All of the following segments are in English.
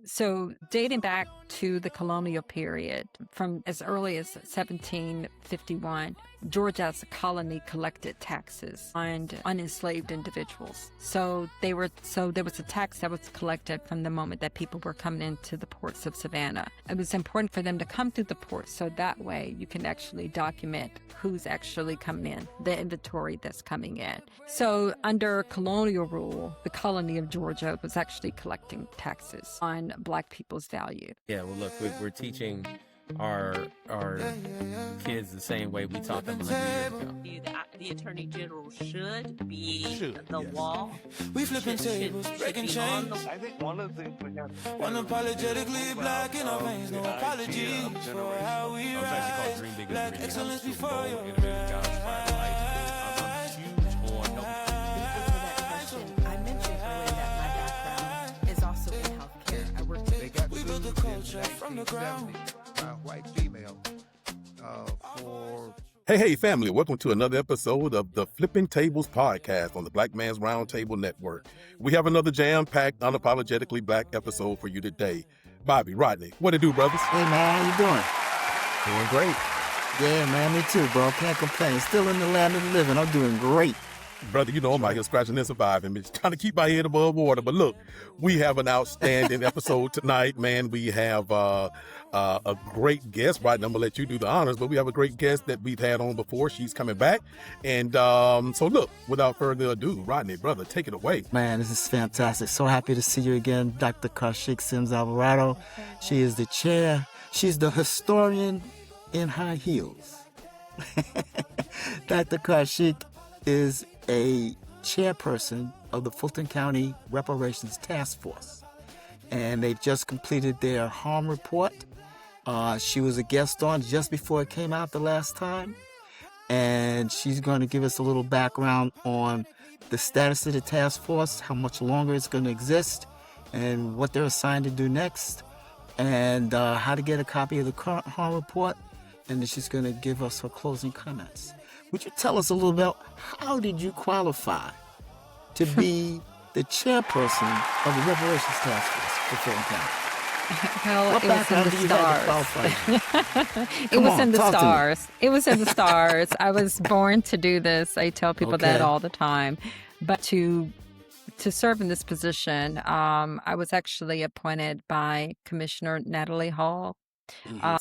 So dating back to the colonial period, from as early as 1751, Georgia as a colony collected taxes on unenslaved individuals. So there was a tax that was collected from the moment that people were coming into the ports of Savannah. It was important for them to come through the ports, so that way you can actually document who's actually coming in, the inventory that's coming in. So under colonial rule, the colony of Georgia was actually collecting taxes on Black people's value. Yeah, well, look, we're teaching our kids the same way we taught them 100 years ago. The Attorney General should be the wall. We flipping tables, breaking chains. I think one of the things we have Unapologetically black in our veins, no apologies for how we rise. Black excellence before your I mentioned earlier that my background is also in healthcare. I worked We built the culture from the ground. white female for Hey, family, welcome to another episode of the Flipping Tables podcast on the Black Man's Roundtable Network. We have another jam-packed, unapologetically black episode for you today. Bobby, Rodney, what it do, brothers? Hey, man, how you doing? Doing great. Yeah, man, me too, bro. Can't complain. Still in the land of the living. I'm doing great. Brother, you know I'm out here scratching and surviving, just trying to keep my head above water. But look, we have an outstanding episode tonight, man. We have a great guest. Right now, I'm going to let you do the honors, but we have a great guest that we've had on before. She's coming back. And so look, without further ado, Rodney, brother, take it away. Man, this is fantastic. So happy to see you again, Dr. Karcheik Sims-Alvarado. She is the chair. She's the historian in high heels. Dr. Karcheik is a chairperson of the Fulton County Reparations Task Force. And they've just completed their harm report. She was a guest on just before it came out the last time. And she's going to give us a little background on the status of the task force, how much longer it's going to exist, and what they're assigned to do next, and how to get a copy of the current harm report. And then she's going to give us her closing comments. Would you tell us a little bit, how did you qualify to be the chairperson of the Reparations Task Force for Fulton County? Well, What it was in background the do you have to stars. qualify? It Come was on, in the talk to me. stars. It was in the stars. I was born to do this. I tell people that Okay. all the time. But to serve in this position, I was actually appointed by Commissioner Natalie Hall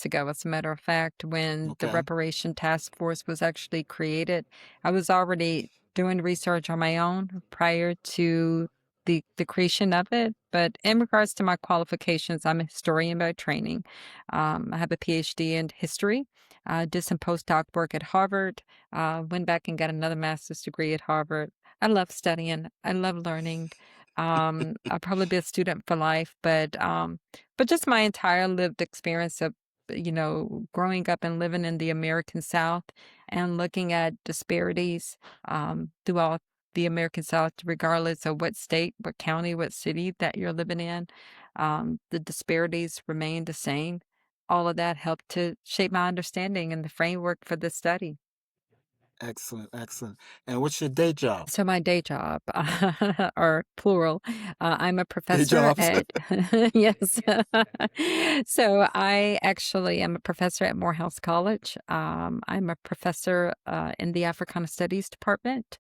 ago. As a matter of fact, when the Okay. Reparation Task Force was actually created, I was already doing research on my own prior to the creation of it. But in regards to my qualifications, I'm a historian by training. I have a PhD in history. Did some postdoc work at Harvard. Went back and got another master's degree at Harvard. I love studying. I love learning. I'll probably be a student for life, but just my entire lived experience of, growing up and living in the American South and looking at disparities throughout the American South, regardless of what state, what county, what city that you're living in, the disparities remain the same. All of that helped to shape my understanding and the framework for this study. Excellent, excellent. And what's your day job? So my day job, or plural, I'm a professor jobs. at, yes. So I actually am a professor at Morehouse College. I'm a professor in the Africana Studies department,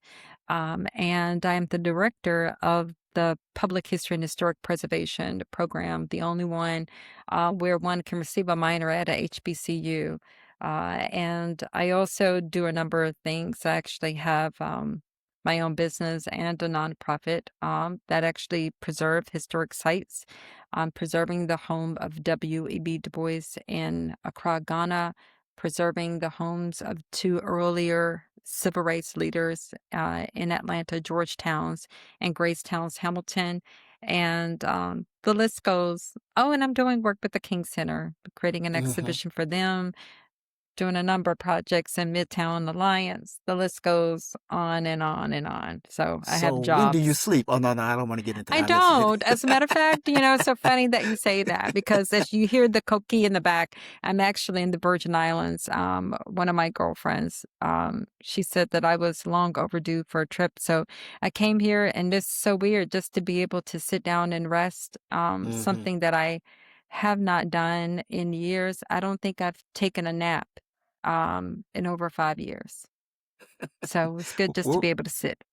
and I'm the director of the Public History and Historic Preservation program, the only one where one can receive a minor at a HBCU. And I also do a number of things. I actually have my own business and a nonprofit that actually preserve historic sites, preserving the home of W.E.B. Du Bois in Accra, Ghana, preserving the homes of two earlier civil rights leaders in Atlanta, Georgetown's and Gracetown's Hamilton. And the list goes. Oh, and I'm doing work with the King Center, creating an exhibition for them, doing a number of projects in Midtown Alliance. The list goes on and on and on. So I So have when do you jobs. sleep? Oh, no, I don't want to get into I that. Listen. don't. As a matter of fact, it's so funny that you say that because as you hear the coquille in the back, I'm actually in the Virgin Islands. One of my girlfriends, she said that I was long overdue for a trip. So I came here and it's so weird just to be able to sit down and rest. Something that I have not done in years. I don't think I've taken a nap in over 5 years. So it's good just to Well, be able to sit.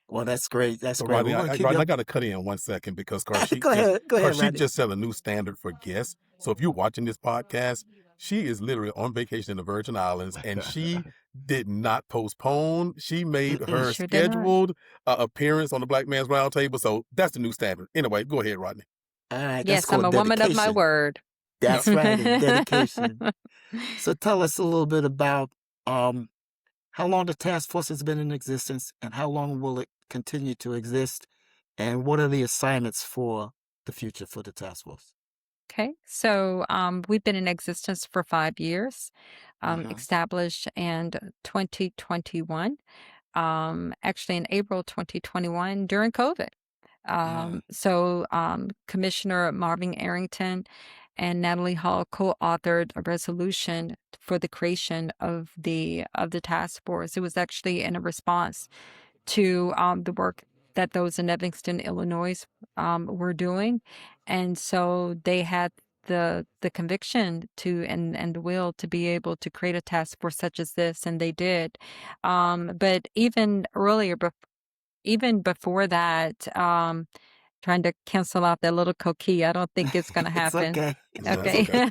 well, that's great. That's So great. Rodney, We're going to keep Rodney, you I got to cut in 1 second because Go ahead, Karcheik Randy. just set a new standard for guests. So if you're watching this podcast, she is literally on vacation in the Virgin Islands, and she did not postpone. She made her Sure did not. scheduled appearance on the Black Man's Roundtable. So that's the new standard. Anyway, go ahead, Rodney. All right, that's Yes, I'm called a woman of my dedication. word. That's right, and dedication. So tell us a little bit about how long the task force has been in existence and how long will it continue to exist, and what are the assignments for the future for the task force? Okay, so we've been in existence for 5 years, Mhm. established in 2021, actually in April 2021 during COVID. So Commissioner Marvin Arrington and Natalie Hall co-authored a resolution for the creation of the task force. It was actually in a response to the work that those in Evanston, Illinois, were doing, and so they had the conviction to and the will to be able to create a task force such as this, and they did. But even earlier, even before that, trying to cancel out that little coquille. I don't think it's going to It's happen. okay. That's Okay.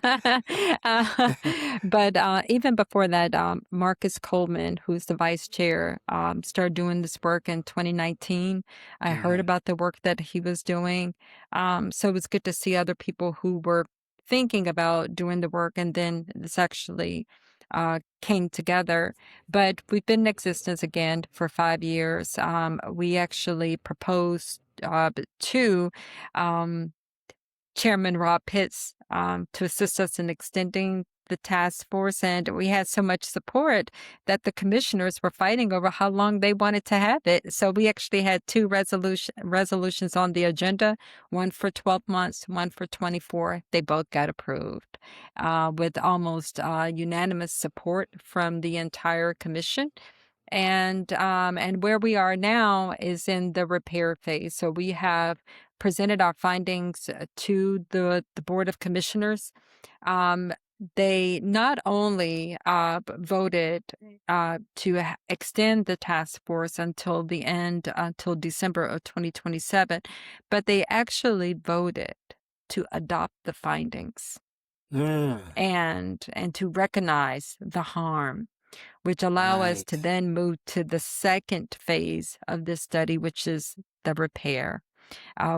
okay. But even before that, Marcus Coleman, who's the vice chair, started doing this work in 2019. I heard Mhm. about the work that he was doing. So it was good to see other people who were thinking about doing the work, and then this actually came together. But we've been in existence again for 5 years. We actually proposed to um, Chairman Rob Pitts to assist us in extending the task force. And we had so much support that the commissioners were fighting over how long they wanted to have it. So we actually had two resolutions on the agenda, one for 12 months, one for 24. They both got approved with almost unanimous support from the entire commission. And where we are now is in the repair phase. So we have presented our findings to the Board of Commissioners. They not only voted to extend the task force until the end, until December of 2027, but they actually voted to adopt the findings Mm, and to recognize the harm, which allow us to right. then move to the second phase of this study, which is the repair.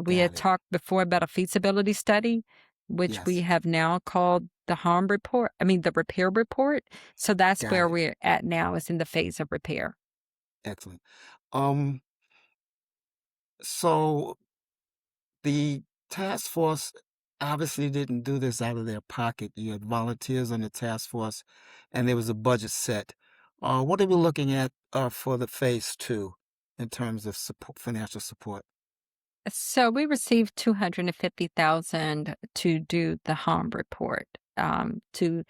We had Got it. talked before about a feasibility study, which we Yes. have now called the the repair report. So that's Got where it. we're at now, is in the phase of repair. Excellent. Um, so the task force obviously didn't do this out of their pocket. You had volunteers on the task force, and there was a budget set. What are we looking at for the phase two in terms of support, financial support? So we received $250,000 to do the harm report, to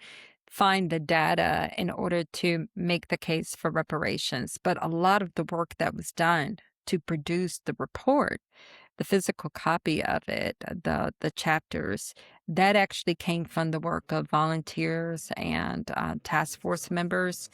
find the data in order to make the case for reparations. But a lot of the work that was done to produce the report, the physical copy of it, the chapters, that actually came from the work of volunteers and task force members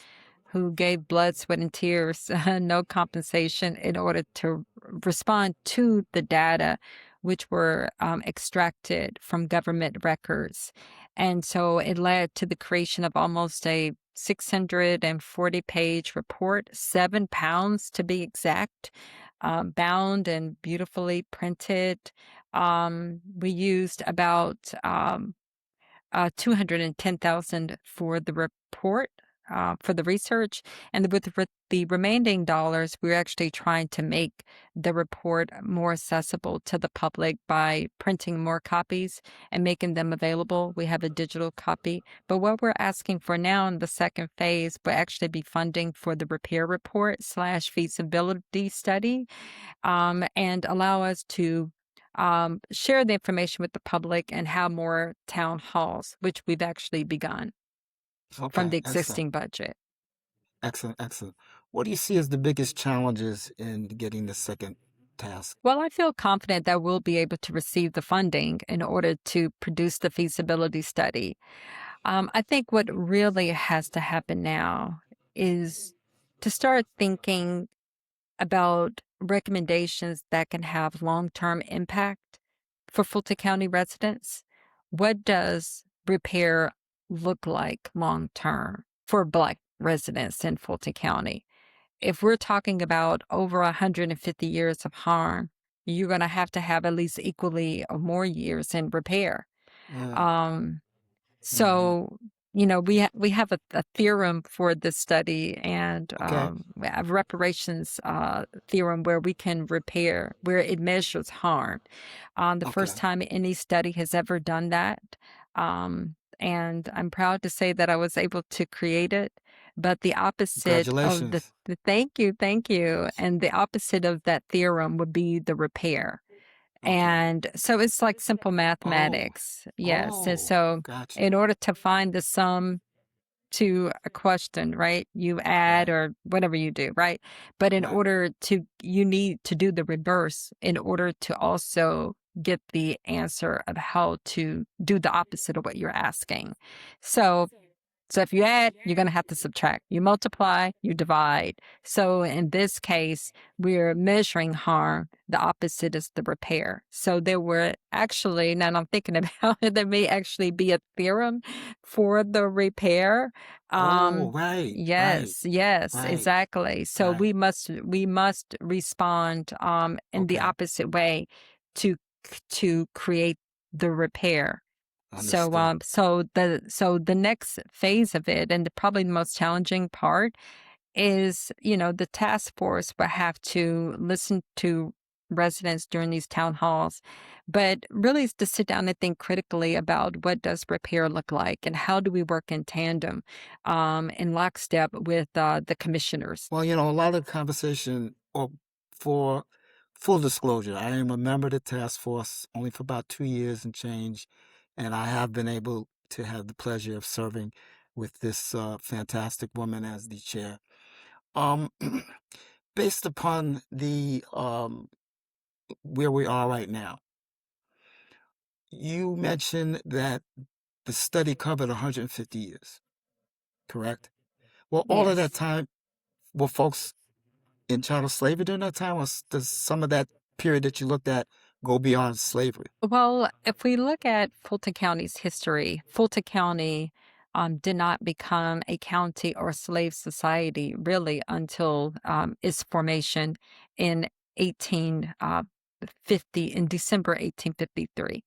who gave blood, sweat, and tears, no compensation, in order to respond to the data which were extracted from government records. And so it led to the creation of almost a 640-page report, 7 pounds to be exact, bound and beautifully printed. We used about $210,000 for the report. for the research, and with the remaining dollars, we're actually trying to make the report more accessible to the public by printing more copies and making them available. We have a digital copy, but what we're asking for now in the second phase will actually be funding for the repair report / feasibility study, and allow us to share the information with the public and have more town halls, which we've actually begun from Okay, the excellent, existing budget. excellent, excellent. What do you see as the biggest challenges in getting the second task? Well, I feel confident that we'll be able to receive the funding in order to produce the feasibility study. I think what really has to happen now is to start thinking about recommendations that can have long-term impact for Fulton County residents. What does repair look like long-term for Black residents in Fulton County? If we're talking about over 150 years of harm, you're going to have at least equally or more years in repair. Yeah. Um, hmm so, we have a theorem for this study, and Okay. we have reparations theorem where we can repair, where it measures harm. The first Okay. time any study has ever done that. And I'm proud to say that I was able to create it. But the opposite of Congratulations. thank you. And the opposite of that theorem would be the repair. Okay. And so it's like simple Oh, mathematics. Yes. And oh, so gotcha. in order to find the sum to a question, right, you add Right. or whatever you do, right? But in Right. order to, you need to do the reverse in order to also get the answer of how to do the opposite of what you're asking. So if you add, you're going to have to subtract. You multiply, you divide. So in this case, we're measuring harm. The opposite is the repair. So there were actually, now I'm thinking about it, there may actually be a theorem for the repair. Oh, right. Yes, Right. exactly. So Right. we must respond in the Okay. opposite way to create the repair. So Understood. so the next phase of it, and probably the most challenging part, is, the task force will have to listen to residents during these town halls, but really is to sit down and think critically about what does repair look like and how do we work in tandem, in lockstep with the commissioners. Well, a lot of conversation, or for full disclosure, I am a member of the task force only for about 2 years and change, and I have been able to have the pleasure of serving with this fantastic woman as the chair. Um, based upon the where we are right now, you mentioned that the study covered 150 years, correct? Well, all of that Yes. time, were folks in chattel slavery during that time, or does some of that period that you looked at go beyond slavery? Well, if we look at Fulton County's history, Fulton County did not become a county or slave society really until its formation in 1850, in December 1853.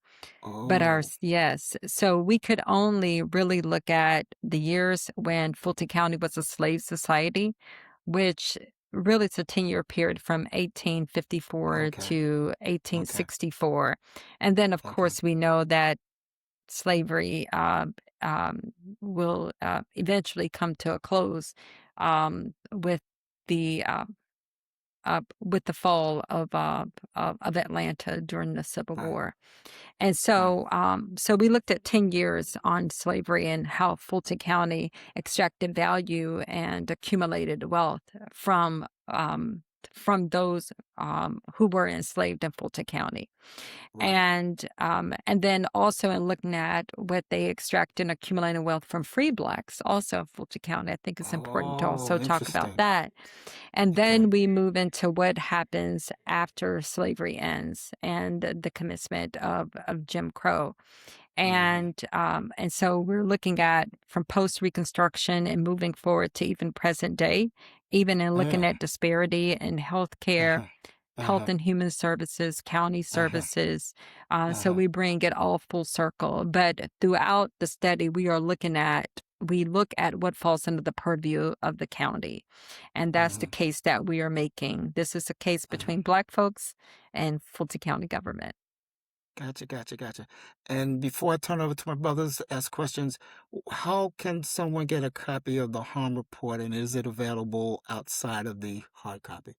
But Oh, yes, so we could only really look at the years when Fulton County was a slave society, which really is a 10-year period from 1854 okay, to okay, 1864. And then, of okay, course, we know that slavery will eventually come to a close with the fall of Atlanta during the Civil right, War. And right, so we looked at 10 years on slavery and how Fulton County extracted value and accumulated wealth from those who were enslaved in Fulton County. right. And then also in looking at what they extract and accumulated wealth from free blacks, also in Fulton County. I think it's important to Oh, also talk about interesting. that. And Okay. then we move into what happens after slavery ends and the commencement of Jim Crow. And so we're looking at from post Reconstruction and moving forward to even present day, even in looking Yeah. at disparity in healthcare, Uh-huh. health Uh-huh. and human services, county Uh-huh. services. So Uh-huh. we bring it all full circle. But throughout the study, we are looking at we look at what falls under the purview of the county. And that's the case that we are making. This is a case between Black folks and Fulton County government. Gotcha. And before I turn over to my brothers to ask questions, how can someone get a copy of the harm report, and is it available outside of the hard copy?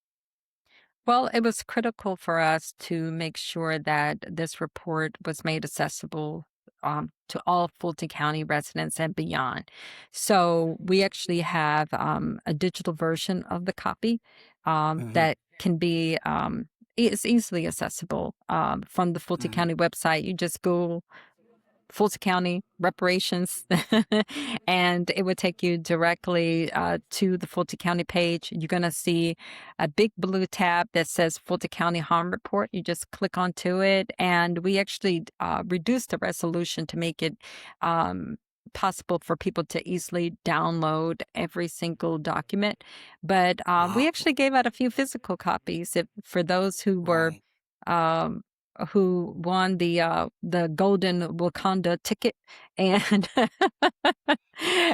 Well, it was critical for us to make sure that this report was made accessible to all Fulton County residents and beyond. So we actually have a digital version of the copy that can be it's easily accessible from the Fulton County website. You just Google Fulton County Reparations, and it would take you directly to the Fulton County page. You're going to see a big blue tab that says Fulton County Harm Report. You just click onto it, and we actually reduced the resolution to make it possible for people to easily download every single document. But we actually gave out a few physical copies for those who were who won the golden Wakanda ticket, and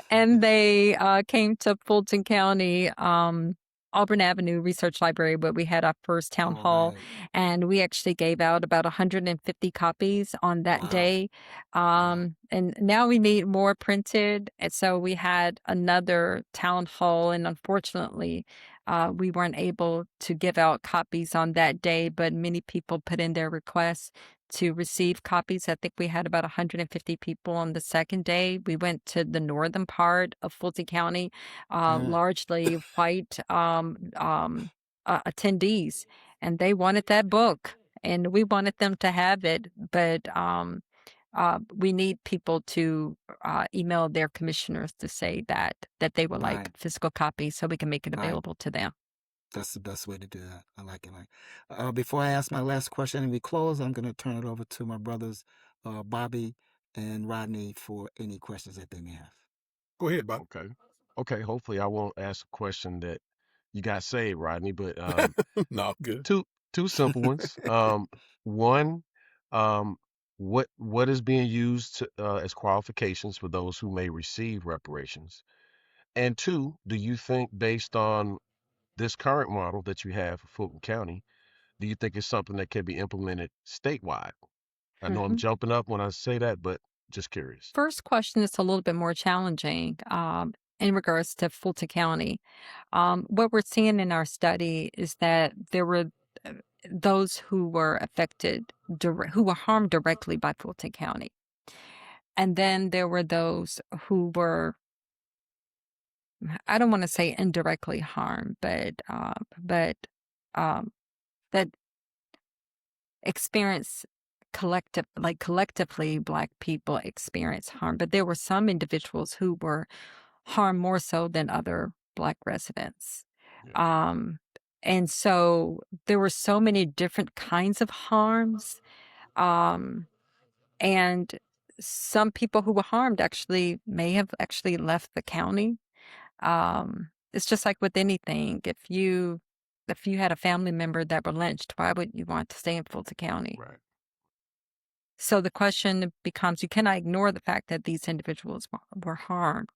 and they came to Fulton County Auburn Avenue Research Library, where we had our first town hall, and we actually gave out about 150 copies on that day. And now we need more printed, and so we had another town hall, and unfortunately, we weren't able to give out copies on that day, but many people put in their requests to receive copies. I think we had about 150 people on the second day. We went to the northern part of Fulton County, largely white attendees, and they wanted that book, and we wanted them to have it, but we need people to email their commissioners to say that they would like physical copies so we can make it available to them. That's the best way to do that. I like it. Before I ask my last question and we close, I'm going to turn it over to my brothers, Bobby and Rodney, for any questions that they may have. Go ahead, Bob. Okay. Hopefully, I won't ask a question that you got saved, Rodney. But No, good. two simple ones. One, what is being used as qualifications for those who may receive reparations? And two, do you think, based on this current model that you have for Fulton County, do you think it's something that can be implemented statewide? I know I'm jumping up when I say that, but just curious. First question is a little bit more challenging in regards to Fulton County. What we're seeing in our study is that there were those who were affected, who were harmed directly by Fulton County. And then there were those who were, I don't want to say indirectly harmed, but that experience collectively Black people experience harm. But there were some individuals who were harmed more so than other Black residents. And so there were so many different kinds of harms. And some people who were harmed actually may have actually left the county. It's just like with anything. If you had a family member that were lynched, why would you want to stay in Fulton County? Right. So the question becomes, you cannot ignore the fact that these individuals were harmed.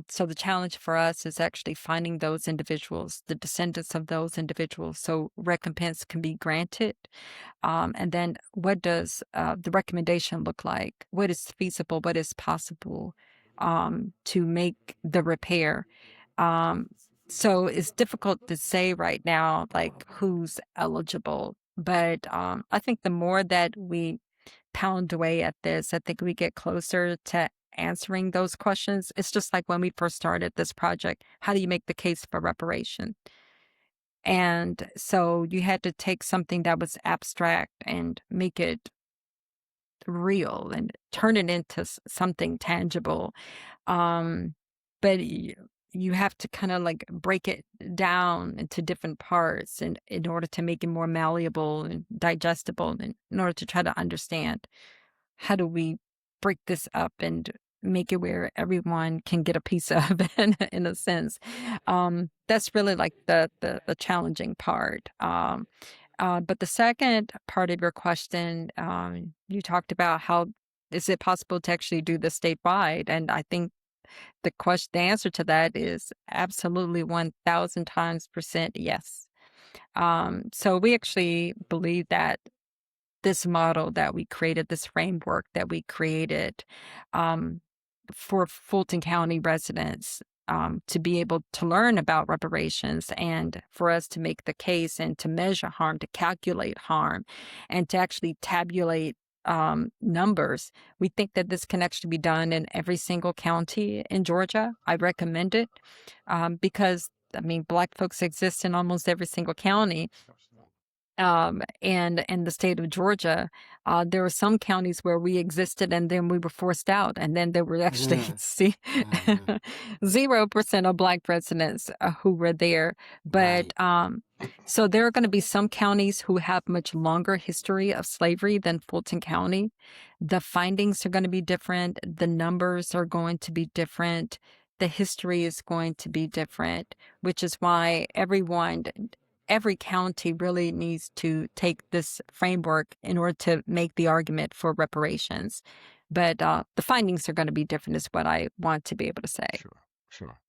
So the challenge for us is actually finding those individuals, the descendants of those individuals, so recompense can be granted. And then what does the recommendation look like? What is feasible? What is possible to make the repair? So it's difficult to say right now, like who's eligible. But I think the more that we pound away at this, I think we get closer to answering those questions. It's just like when we first started this project, how do you make the case for reparation? And so you had to take something that was abstract and make it real and turn it into something tangible. But you have to kind of like break it down into different parts in order to make it more malleable and digestible, and in order to try to understand how do we break this up and make it where everyone can get a piece of it in a sense. That's really like the challenging part. But the second part of your question, you talked about how is it possible to actually do this statewide? And I think the answer to that is absolutely 1,000 times percent yes. So we actually believe that this model that we created, this framework that we created um, for Fulton County residents to be able to learn about reparations and for us to make the case and to measure harm, to calculate harm, and to actually tabulate numbers. We think that this can actually be done in every single county in Georgia. I recommend it because, I mean, Black folks exist in almost every single county. And in the state of Georgia, there were some counties where we existed and then we were forced out. And then there were actually Mhm. 0% of Black residents who were there. But Right. so there are going to be some counties who have much longer history of slavery than Fulton County. The findings are going to be different. The numbers are going to be different. The history is going to be different, which is why every county really needs to take this framework in order to make the argument for reparations. But the findings are going to be different, is what I want to be able to say. Sure.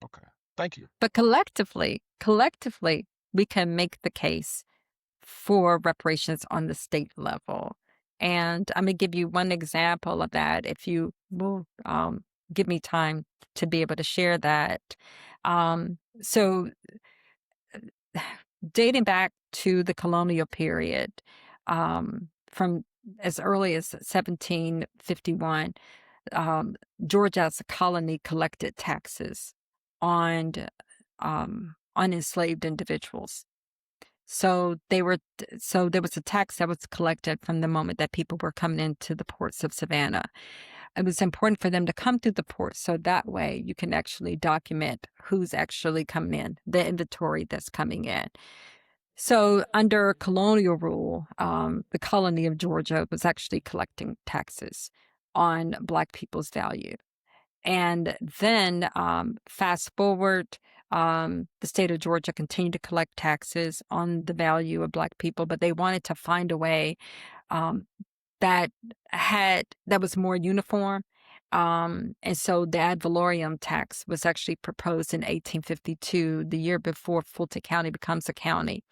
Okay. Thank you. But collectively, we can make the case for reparations on the state level. And I'm going to give you one example of that if you will give me time to be able to share that. So dating back to the colonial period, from as early as 1751, Georgia as a colony collected taxes on enslaved individuals. So there was a tax that was collected from the moment that people were coming into the ports of Savannah. It was important for them to come through the port so that way you can actually document who's actually coming in, the inventory that's coming in. So under colonial rule, the colony of Georgia was actually collecting taxes on Black people's value. And then fast forward, the state of Georgia continued to collect taxes on the value of Black people, but they wanted to find a way that was more uniform. And so the ad valorem tax was actually proposed in 1852, the year before Fulton County becomes a county.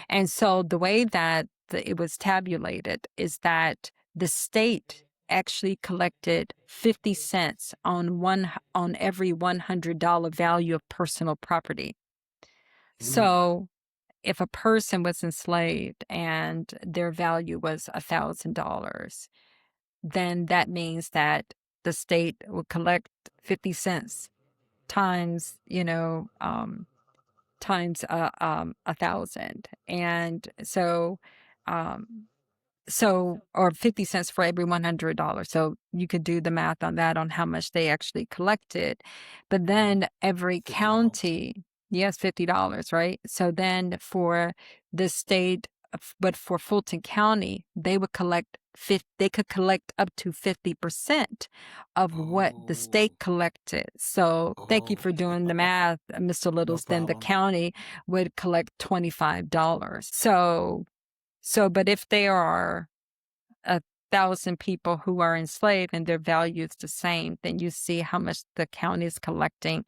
And so the way that it was tabulated is that the state actually collected 50 cents on every $100 value of personal property. So if a person was enslaved and their value was $1,000, then that means that the state would collect 50 cents times, times 1,000. And so, or 50 cents for every $100. So you could do the math on that, on how much they actually collected. But then every $50. county, yes, $50, right? So then for the state, but for Fulton County, they could collect up to 50% of what the state collected. So thank you for doing the math, Mr. No Littles. Then the problem. county would collect $25. So, but if there are 1,000 people who are enslaved and their value is the same, then you see how much the county is collecting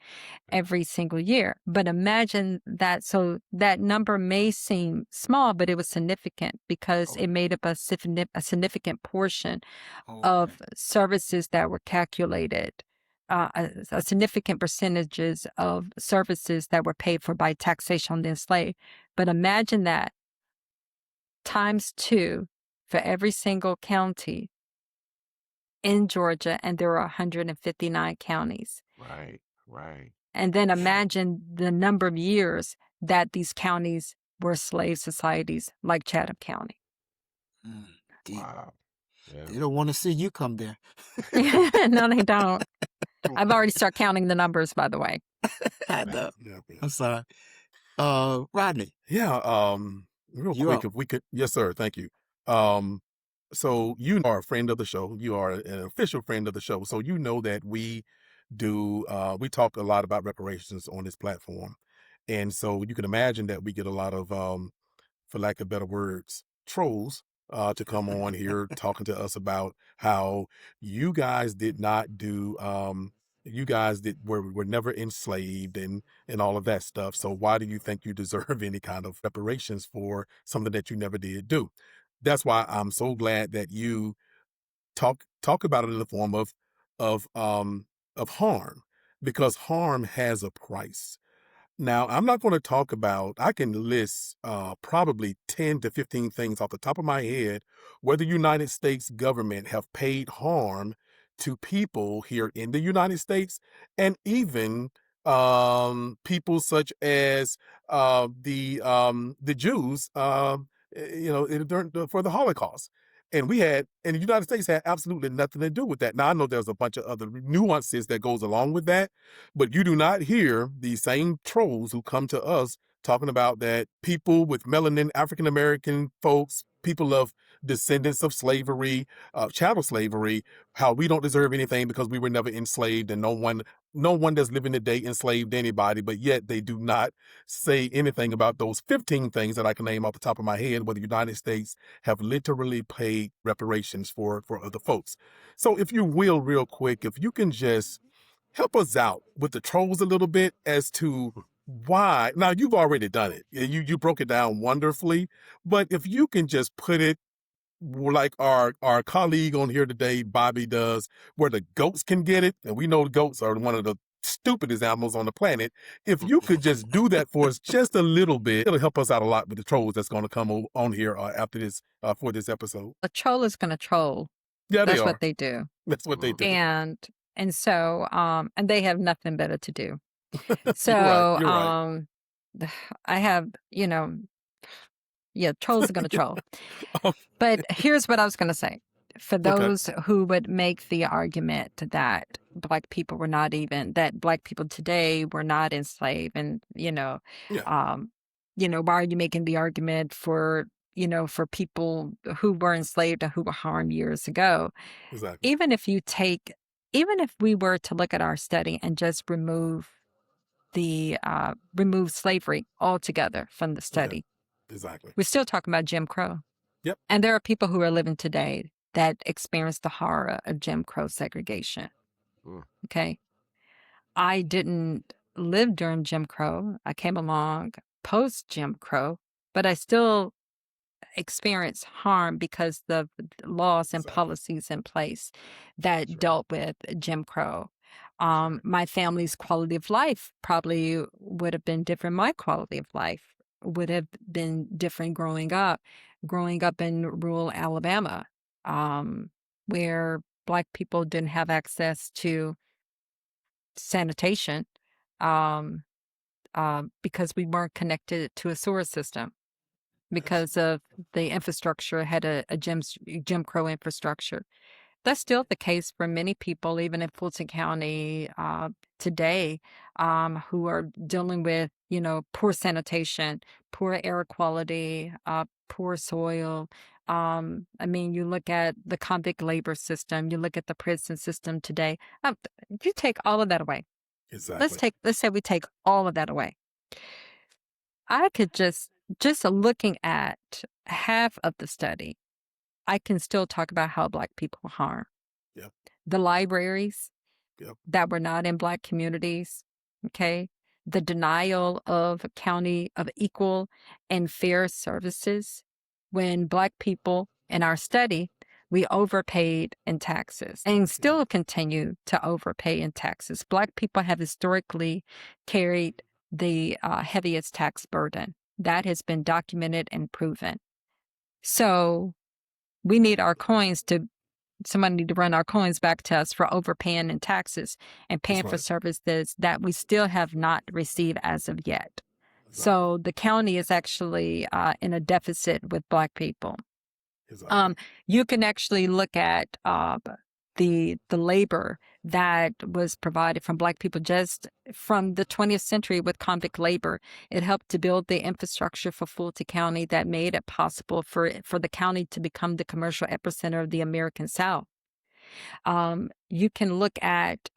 every single year. But imagine that. So that number may seem small, but it was significant because it made up a significant portion of services that were calculated. A significant percentages of services that were paid for by taxation on the enslaved. But imagine that times 2 for every single county in Georgia, and there are 159 counties. Right. And then imagine the number of years that these counties were slave societies like Chatham County. Deep. Wow. Yeah. They don't want to see you come there. No, they don't. I've already started counting the numbers, by the way. I know. Yeah. I'm sorry. Rodney. Yeah. Real You quick, up. if we could. Yes, sir. Thank you. So you are a friend of the show. You are an official friend of the show. So you know that we talk a lot about reparations on this platform. And so you can imagine that we get a lot of, for lack of better words, trolls to come on here talking to us about how you guys did not do You guys were never enslaved and all of that stuff. So why do you think you deserve any kind of reparations for something that you never did do? That's why I'm so glad that you talk about it in the form of harm, because harm has a price. Now, I'm not going to talk about, I can list probably 10 to 15 things off the top of my head where the United States government have paid harm to people here in the United States, and even people such as the Jews, for the Holocaust. And the United States had absolutely nothing to do with that. Now, I know there's a bunch of other nuances that goes along with that, but you do not hear these same trolls who come to us talking about that people with melanin, African American folks, people of descendants of slavery, chattel slavery, how we don't deserve anything because we were never enslaved, and no one that's living today enslaved anybody, but yet they do not say anything about those 15 things that I can name off the top of my head where the United States have literally paid reparations for other folks. So if you will, real quick, if you can just help us out with the trolls a little bit as to why. Now, you've already done it. You broke it down wonderfully, but if you can just put it like our colleague on here today, Bobby, does, where the goats can get it, and we know goats are one of the stupidest animals on the planet. If you could just do that for us just a little bit, it'll help us out a lot with the trolls that's going to come on here after this for this episode. A troll is going to troll. Yeah, That's what they do. That's what they do. And so, and they have nothing better to do. So, You're right. I have, trolls are going to troll. But here's what I was going to say. For those who would make the argument that Black people that Black people today were not enslaved, and, why are you making the argument for people who were enslaved and who were harmed years ago? Exactly. Even if we were to look at our study and just remove slavery altogether from the study, exactly, we're still talking about Jim Crow. Yep. And there are people who are living today that experience the horror of Jim Crow segregation. Okay. I didn't live during Jim Crow. I came along post Jim Crow, but I still experience harm because the laws and policies in place that dealt with Jim Crow. My family's quality of life probably would have been different. My quality of life would have been different growing up in rural Alabama, where Black people didn't have access to sanitation, because we weren't connected to a sewer system, because of the infrastructure had a Jim Crow infrastructure. That's still the case for many people, even in Fulton County today, who are dealing with, poor sanitation, poor air quality, poor soil. You look at the convict labor system, you look at the prison system today. You take all of that away. Exactly. Let's say we take all of that away. I could just looking at half of the study, I can still talk about how Black people were harmed. Yep. The libraries Yep. that were not in Black communities, okay? The denial of equal and fair services when Black people in our study, we overpaid in taxes and still continue to overpay in taxes. Black people have historically carried the heaviest tax burden. That has been documented and proven. So we need our coins somebody need to run our coins back to us for overpaying in taxes and paying for services that we still have not received as of yet. So the county is actually in a deficit with Black people. You can actually look at the labor that was provided from Black people just from the 20th century with convict labor. It helped to build the infrastructure for Fulton County that made it possible for the county to become the commercial epicenter of the American South. You can look at,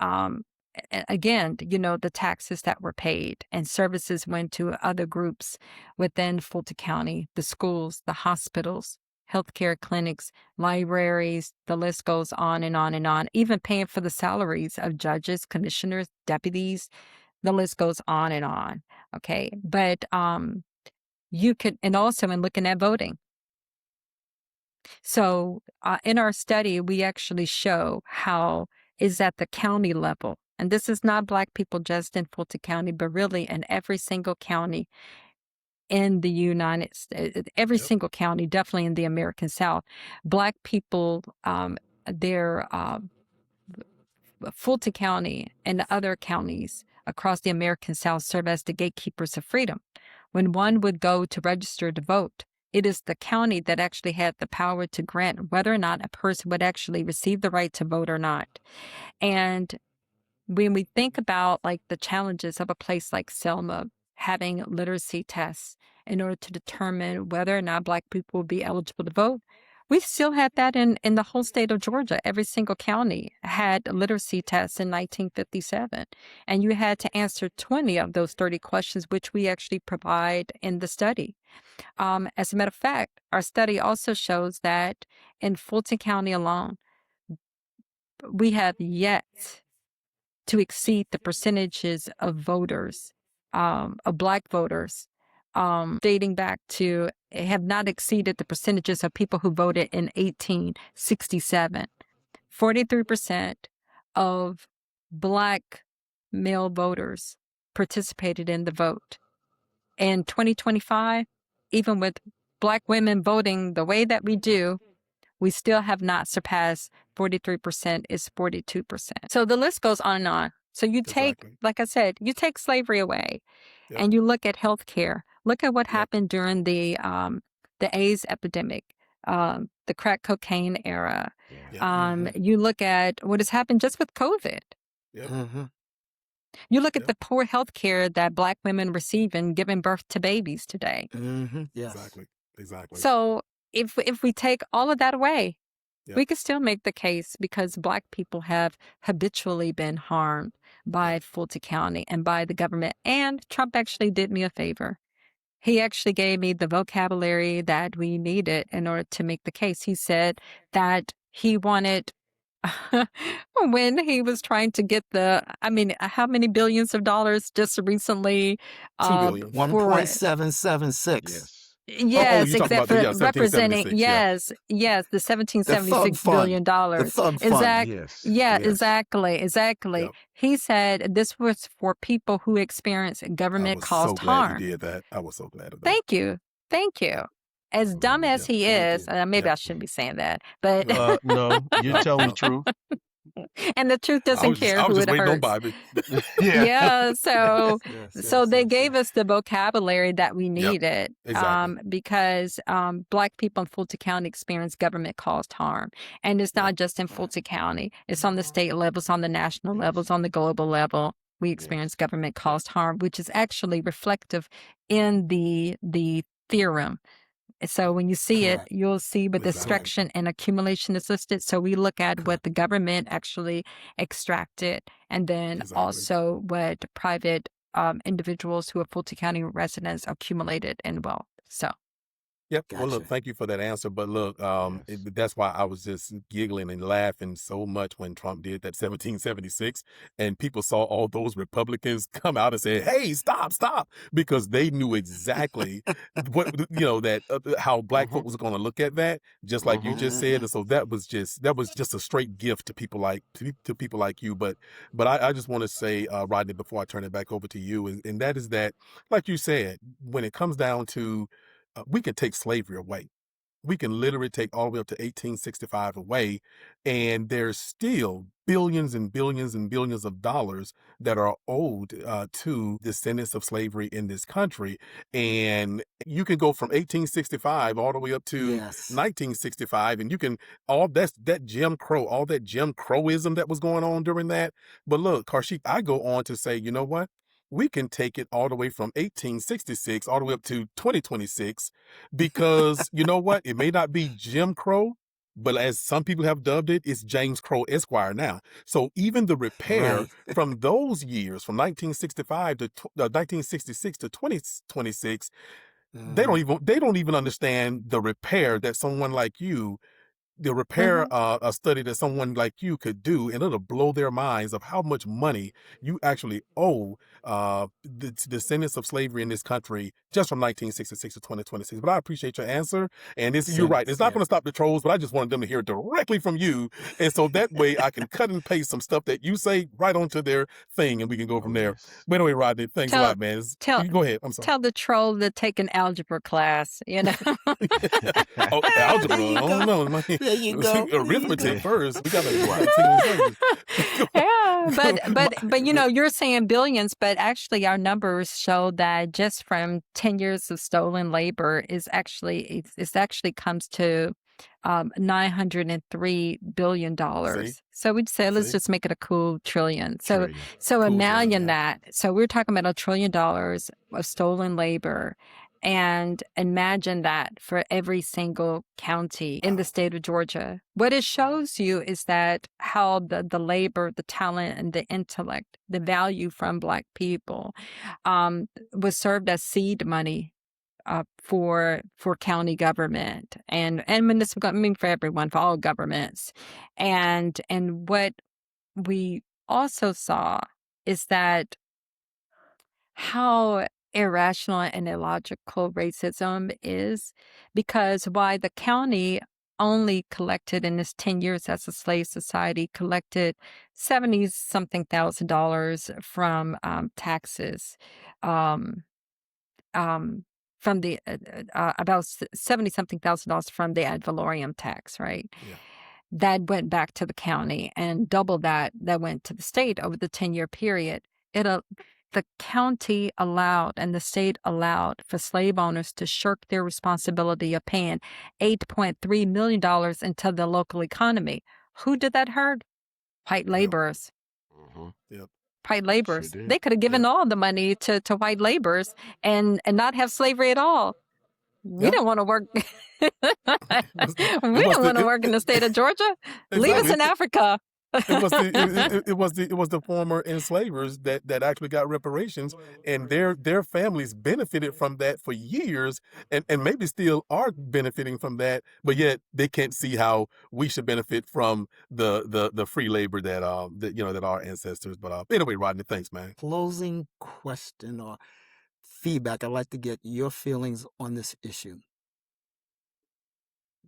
again, the taxes that were paid and services went to other groups within Fulton County, the schools, the hospitals. healthcare clinics, libraries, the list goes on and on and on, even paying for the salaries of judges, commissioners, deputies, the list goes on and on. Okay. But you could, and also in looking at voting. So in our study, we actually show how is at the county level. And this is not Black people just in Fulton County, but really in every single county in the United States, every single county, definitely in the American South. Black people, their Fulton County and the other counties across the American South serve as the gatekeepers of freedom. When one would go to register to vote, it is the county that actually had the power to grant whether or not a person would actually receive the right to vote or not. And when we think about like the challenges of a place like Selma having literacy tests in order to determine whether or not Black people will be eligible to vote, we still had that in the whole state of Georgia. Every single county had literacy tests in 1957. And you had to answer 20 of those 30 questions, which we actually provide in the study. As a matter of fact, our study also shows that in Fulton County alone, we have yet to exceed the percentages of voters, of Black voters, dating back to, have not exceeded the percentages of people who voted in 1867. 43% of Black male voters participated in the vote. In 2025, even with Black women voting the way that we do, we still have not surpassed 43%, it's 42%. So the list goes on and on. So you take, Exactly. like I said, you take slavery away Yep. and you look at healthcare. Look at what Yep. happened during the AIDS epidemic, the crack cocaine era. Yeah. You look at what has happened just with COVID. Yep. You look at Yep. the poor health care that Black women receive in giving birth to babies today. Yes. Exactly. So if we take all of that away, Yep. we could still make the case because Black people have habitually been harmed by Fulton County and by the government. And Trump actually did me a favor. He actually gave me the vocabulary that we needed in order to make the case. He said that he wanted, when he was trying to get how many billions of dollars just recently 2 billion. for 1.776. Yes. Yes, you're talking about exactly. the, Representing, 1776, yeah. yes, the The thug $1776 fund. billion. The thug fund. Yes. Yeah, Yes. exactly. Yep. He said this was for people who experience I government was so caused glad harm. he did that. I was so glad of that. Thank you. As dumb as Yep. he Thank is, you. maybe Yep. I shouldn't be saying that, but No, you're telling the truth. and the truth I doesn't was just, care I was who just it waiting on hurts. Bobby. Yeah, so they gave us. us the vocabulary that we needed exactly. because Black people in Fulton County experience government caused harm. And it's not Yep. just in Fulton County, it's on the state level, it's on the national level, it's on the global level. We experience government caused harm, which is actually reflective in the theorem. So when you see it, Correct. you'll see what Exactly. destruction and accumulation is listed. So we look at what the government actually extracted, and then Exactly. also what private individuals who are Fulton County residents accumulated in wealth. So Yep. Well, look, Gotcha. thank you for that answer. But look, Yes. that's why I was just giggling and laughing so much when Trump did that 1776, and people saw all those Republicans come out and say, "Hey, stop," because they knew exactly what that how Black folk was going to look at that, just like you just said. And so that was just a straight gift to people like you. But I just want to say, Rodney, before I turn it back over to you, and that is that, like you said, when it comes down to we can take slavery away. We can literally take all the way up to 1865 away, and there's still billions and billions and billions of dollars that are owed to descendants of slavery in this country. And you can go from 1865 all the way up to Yes. 1965, and you can all that Jim Crowism that was going on during that. But look, Karcheik, I go on to say, you know what? We can take it all the way from 1866 all the way up to 2026, because you know what? It may not be Jim Crow, but as some people have dubbed it, it's James Crow Esquire now. So even the repair Right. from those years, from 1965 to 1966 to 2026, they don't even understand the repair that someone like you, the repair a study that someone like you could do, and it'll blow their minds of how much money you actually owe the descendants of slavery in this country just from 1966 to 2026. But I appreciate your answer, and you're right. It's not going to stop the trolls, but I just wanted them to hear directly from you, and so that way I can cut and paste some stuff that you say right onto their thing, and we can go from there. Yes. But anyway, Rodney, thanks a lot, man. You go ahead. I'm sorry. Tell the troll to take an algebra class, you know. Oh, algebra. There you I don't go. know. There you go. Arithmetic first. We got to Yeah, but you know, you're saying billions, but actually our numbers show that just from 10 years of stolen labor is actually it actually comes to $903 billion. See? So we'd say let's See? just make it a cool trillion. So Trillion. so Cool imagine trillion. that. So we're talking about $1 trillion of stolen labor. And imagine that for every single county in the state of Georgia. What it shows you is that how the labor, the talent, and the intellect, the value from Black people was served as seed money for county government and municipal government, I mean, for everyone, for all governments. And what we also saw is that how irrational and illogical racism is, because why the county only collected in this 10 years as a slave society, collected 70 something thousand dollars from taxes, from the about 70 something thousand dollars from the ad valorem tax, right? Yeah. That went back to the county, and double that went to the state over the 10-year period. The county allowed and the state allowed for slave owners to shirk their responsibility of paying $8.3 million into the local economy. Who did that hurt? White laborers. Yep. White laborers. Sure did. They could have given all the money to white laborers and not have slavery at all. We Yeah. don't want to work. We was don't want to work in the state of Georgia. Leave us Exactly. in Africa. It was the former enslavers that actually got reparations, and their families benefited from that for years, and maybe still are benefiting from that, but yet they can't see how we should benefit from the free labor that our ancestors. But anyway, Rodney, thanks, man. Closing question or feedback. I'd like to get your feelings on this issue.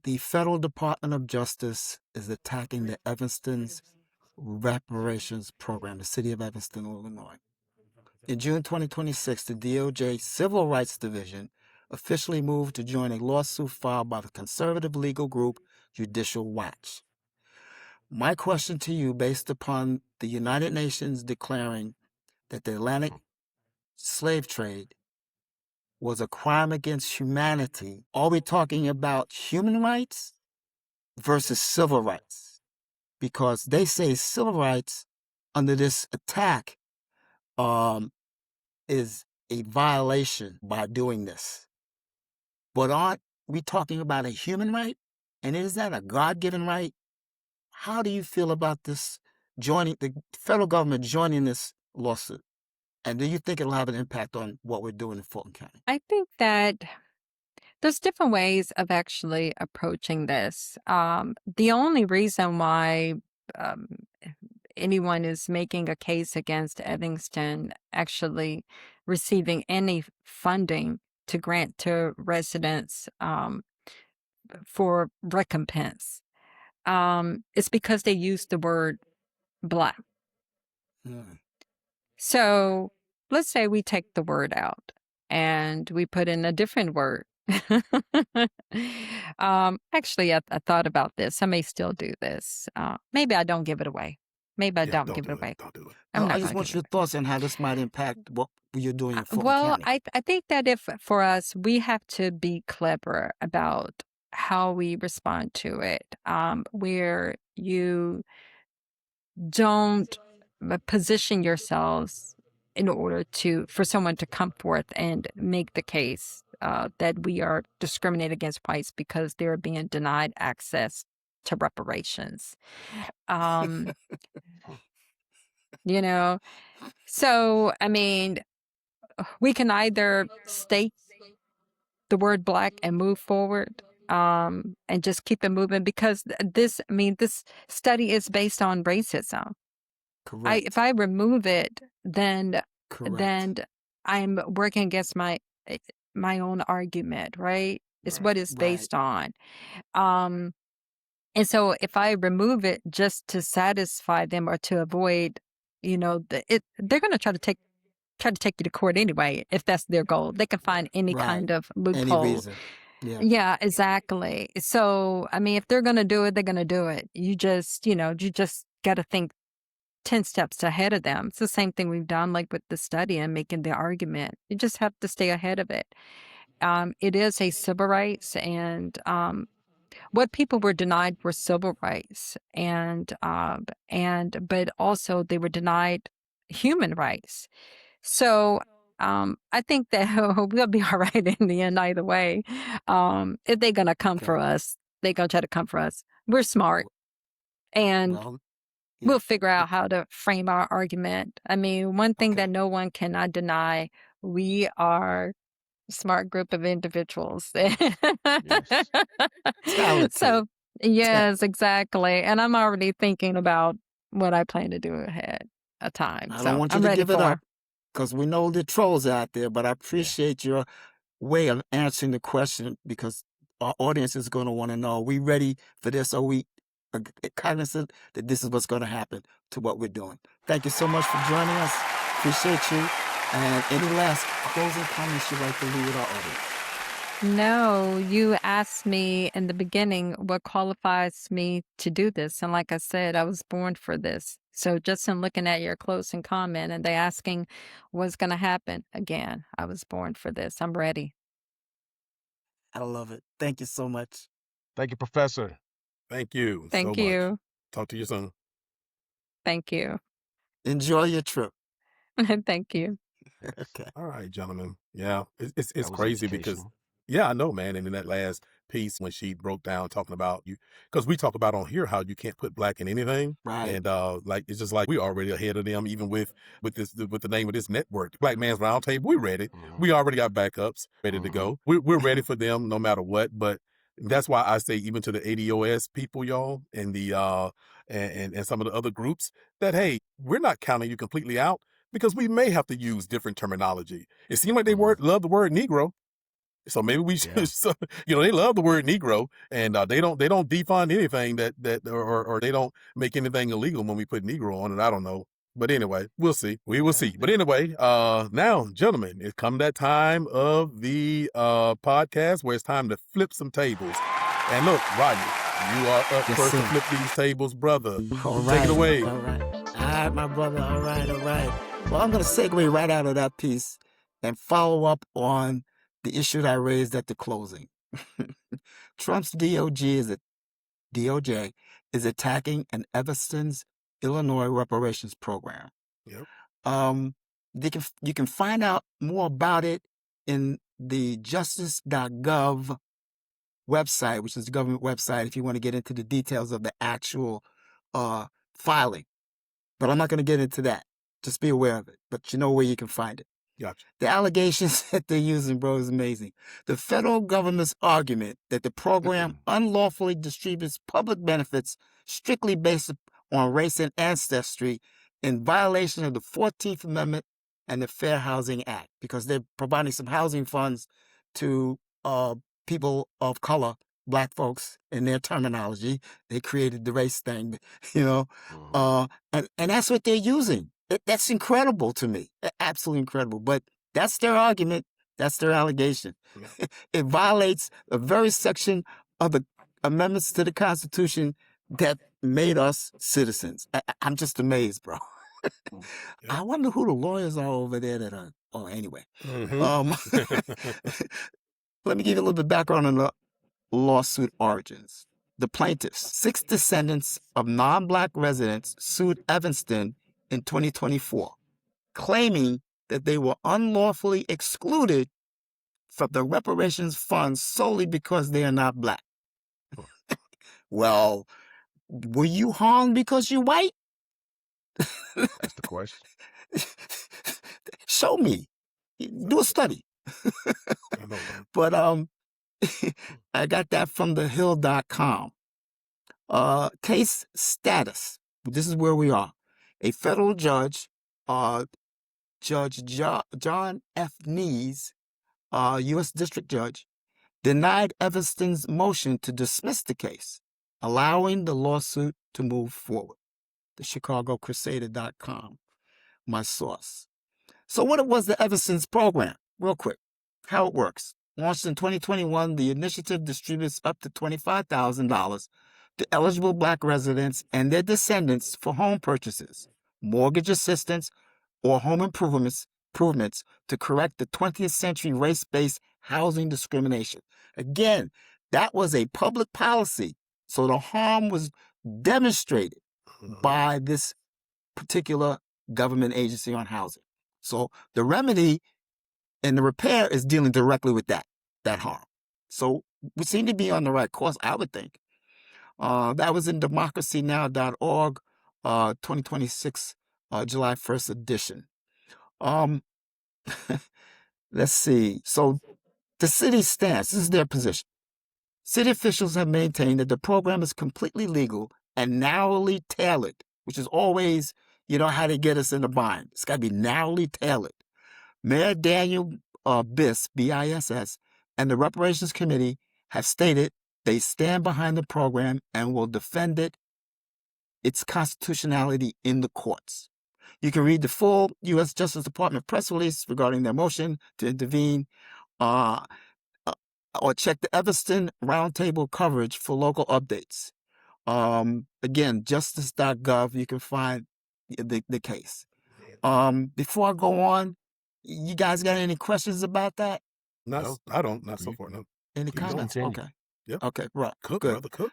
The Federal Department of Justice is attacking the Evanston's Reparations Program, the city of Evanston, Illinois. In June 2026, the DOJ Civil Rights Division officially moved to join a lawsuit filed by the conservative legal group Judicial Watch. My question to you, based upon the United Nations declaring that the Atlantic slave trade was a crime against humanity, are we talking about human rights versus civil rights? Because they say civil rights under this attack is a violation by doing this. But aren't we talking about a human right? And is that a God-given right? How do you feel about this joining, the federal government joining this lawsuit? And do you think it'll have an impact on what we're doing in Fulton County? I think that there's different ways of actually approaching this. The only reason why anyone is making a case against Evanston actually receiving any funding to grant to residents for recompense is because they used the word Black. So let's say we take the word out and we put in a different word. Actually, I thought about this. I may still do this. Maybe I don't give it away. Maybe I Yeah, don't give it away. Don't do it. I'm not I just gonna want give your it thoughts on how this might impact what you're doing in Fulton Well, County. I think that if for us, we have to be clever about how we respond to it, where you don't position yourselves in order for someone to come forth and make the case that we are discriminated against whites because they're being denied access to reparations. You know, so I mean, we can either state the word black and move forward, and just keep it moving, because this study is based on racism. Correct. If I remove it, then Correct. I'm working against my own argument, right? It's what it's Right. based on. And so if I remove it just to satisfy them or to avoid, they're going to try to take you to court anyway, if that's their goal. They can find any Right. kind of Any loophole. reason. Yeah. Yeah, exactly. So, if they're going to do it, they're going to do it. You just got to think 10 steps ahead of them. It's the same thing we've done, like with the study and making the argument. You just have to stay ahead of it. It is a civil rights, and what people were denied were civil rights, but also they were denied human rights. So I think that we'll be all right in the end either way. If they're gonna come for us, they're gonna try to come for us. We're smart, and Well, we'll figure out how to frame our argument. One thing that no one cannot deny: we are smart group of individuals. Yes. talented. So, yes, exactly. And I'm already thinking about what I plan to do ahead of time. I So don't want you I'm to ready give it for up, because we know the trolls out there, but I appreciate your way of answering the question, because our audience is going to want to know, are we ready for this? Are we cognizant that this is what's going to happen to what we're doing? Thank you so much for joining us. Appreciate you. And any last closing comments you'd like to leave with our audience? No, you asked me in the beginning what qualifies me to do this. And like I said, I was born for this. So just in looking at your closing comment and they asking what's going to happen, again, I was born for this. I'm ready. I love it. Thank you so much. Thank you, Professor. Thank you Thank so much. you. Talk to you soon. Thank you. Enjoy your trip. Thank you. Okay. All right, gentlemen. Yeah, it's That was crazy because, educational. yeah, I know, man. And in that last piece, when she broke down talking about you, because we talk about on here how you can't put black in anything, Right. and like it's just like we already ahead of them, even with the name of this network, Black Man's Roundtable. We ready. Mhm. We already got backups ready to go. We're ready for them no matter what. But that's why I say even to the ADOS people, y'all, and the and some of the other groups, that hey, we're not counting you completely out, because we may have to use different terminology. It seems like they love the word Negro. So maybe we should, they love the word Negro, and they don't defund anything that or they don't make anything illegal when we put Negro on it. I don't know. But anyway, we'll see. We will see. But anyway, now, gentlemen, it's come that time of the podcast where it's time to flip some tables. And look, Rodney, you are up first to flip these tables, brother. Take it away. All right, my brother. All right. Well, I'm going to segue right out of that piece and follow up on the issue that I raised at the closing. Trump's DOJ is attacking an Evanston's, Illinois reparations program. Yep. You can find out more about it in the justice.gov website, which is the government website, if you want to get into the details of the actual filing. But I'm not going to get into that. Just be aware of it. But you know where you can find it. Gotcha. The allegations that they're using, bro, is amazing. The federal government's argument that the program unlawfully distributes public benefits strictly based on race and ancestry in violation of the 14th Amendment and the Fair Housing Act, because they're providing some housing funds to people of color, black folks, in their terminology. They created the race thing, and that's what they're using. That's incredible to me. Absolutely incredible. But that's their argument. That's their allegation. Yeah. It violates a very section of the amendments to the Constitution that made us citizens. I'm just amazed, bro. Yeah. I wonder who the lawyers are over there that are. Oh, anyway. Let me give you a little bit of background on the lawsuit origins. The plaintiffs, 6 descendants of non-black residents, sued Evanston in 2024, claiming that they were unlawfully excluded from the reparations funds solely because they are not black. Well, were you harmed because you're white? That's the question. Show me. Do a study. I know, man. But I got that from thehill.com. Case status. This is where we are. A federal judge, Judge John F. Nees, U.S. District Judge, denied Evanston's motion to dismiss the case, allowing the lawsuit to move forward. The ChicagoCrusader.com, my source. So what was the Evanston's program? Real quick, how it works. Launched in 2021, the initiative distributes up to $25,000 to eligible Black residents and their descendants for home purchases, mortgage assistance, or home improvements to correct the 20th century race-based housing discrimination. Again, that was a public policy, so the harm was demonstrated by this particular government agency on housing. So the remedy and the repair is dealing directly with that harm. So we seem to be on the right course, I would think. That was in democracynow.org, 2026, July 1st edition. Let's see. So the city's stance, this is their position. City officials have maintained that the program is completely legal and narrowly tailored, which is always, how they get us in the bind. It's got to be narrowly tailored. Mayor Daniel Biss, B-I-S-S, and the Reparations Committee have stated they stand behind the program and will defend its constitutionality in the courts. You can read the full U.S. Justice Department press release regarding their motion to intervene, or check the Evanston Roundtable coverage for local updates. Again, justice.gov, you can find the case. Before I go on, you guys got any questions about that? No, I don't. Not so far, no. Any comments? Okay. Yeah. Okay, right. Cook, Good. brother, cook.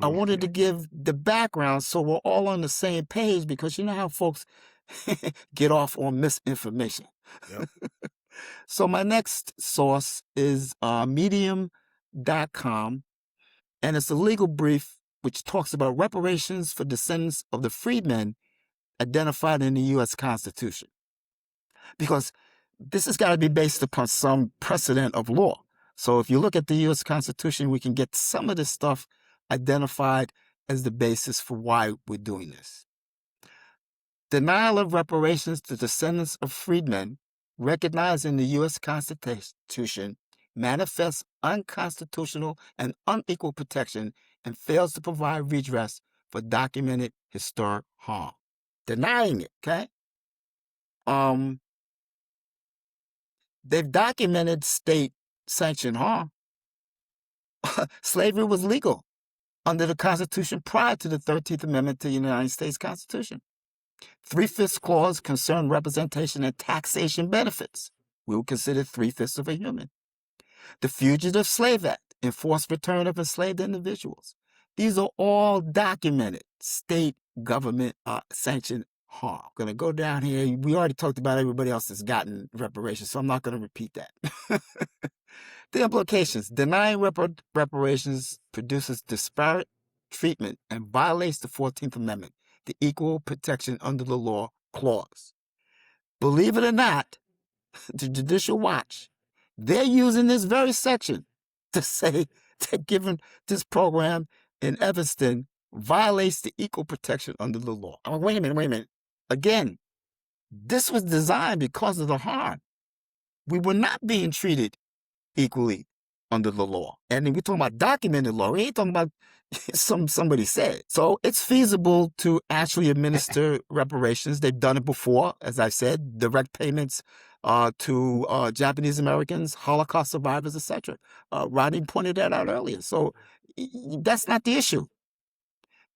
I wanted to give the background so we're all on the same page, because you know how folks get off on misinformation. Yep. So my next source is medium.com, and it's a legal brief which talks about reparations for descendants of the freedmen identified in the U.S. Constitution. Because this has got to be based upon some precedent of law. So if you look at the U.S. Constitution, we can get some of this stuff identified as the basis for why we're doing this. Denial of reparations to descendants of freedmen recognized in the U.S. Constitution manifests unconstitutional and unequal protection and fails to provide redress for documented historic harm. Denying it, okay? They've documented state-sanctioned harm. Slavery was legal under the Constitution prior to the 13th Amendment to the United States Constitution. 3/5 clause concerned representation and taxation benefits. We would consider 3/5 of a human. The Fugitive Slave Act enforced return of enslaved individuals. These are all documented state government sanctioned harm. I'm going to go down here. We already talked about everybody else that's gotten reparations, so I'm not going to repeat that. The implications: denying reparations produces disparate treatment and violates the 14th Amendment, the Equal Protection Under the Law clause. Believe it or not, the Judicial Watch, they're using this very section to say that given this program in Evanston violates the Equal Protection Under the Law. Oh, wait a minute. Again, this was designed because of the harm. We were not being treated equally under the law. And we're talking about documented law. We ain't talking about somebody said. So it's feasible to actually administer reparations. They've done it before, as I said, direct payments to Japanese Americans, Holocaust survivors, etc. Rodney pointed that out earlier. So that's not the issue.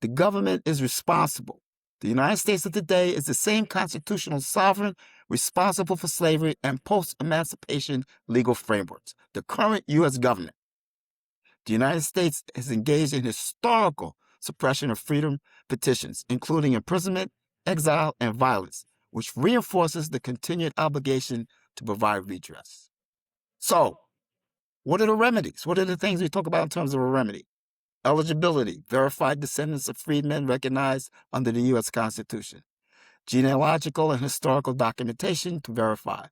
The government is responsible. The United States of today is the same constitutional sovereign responsible for slavery and post-emancipation legal frameworks. The current U.S. government, the United States, has engaged in historical suppression of freedom petitions, including imprisonment, exile, and violence, which reinforces the continued obligation to provide redress. So, what are the remedies? What are the things we talk about in terms of a remedy? Eligibility: verified descendants of freedmen recognized under the U.S. Constitution. Genealogical and historical documentation to verify.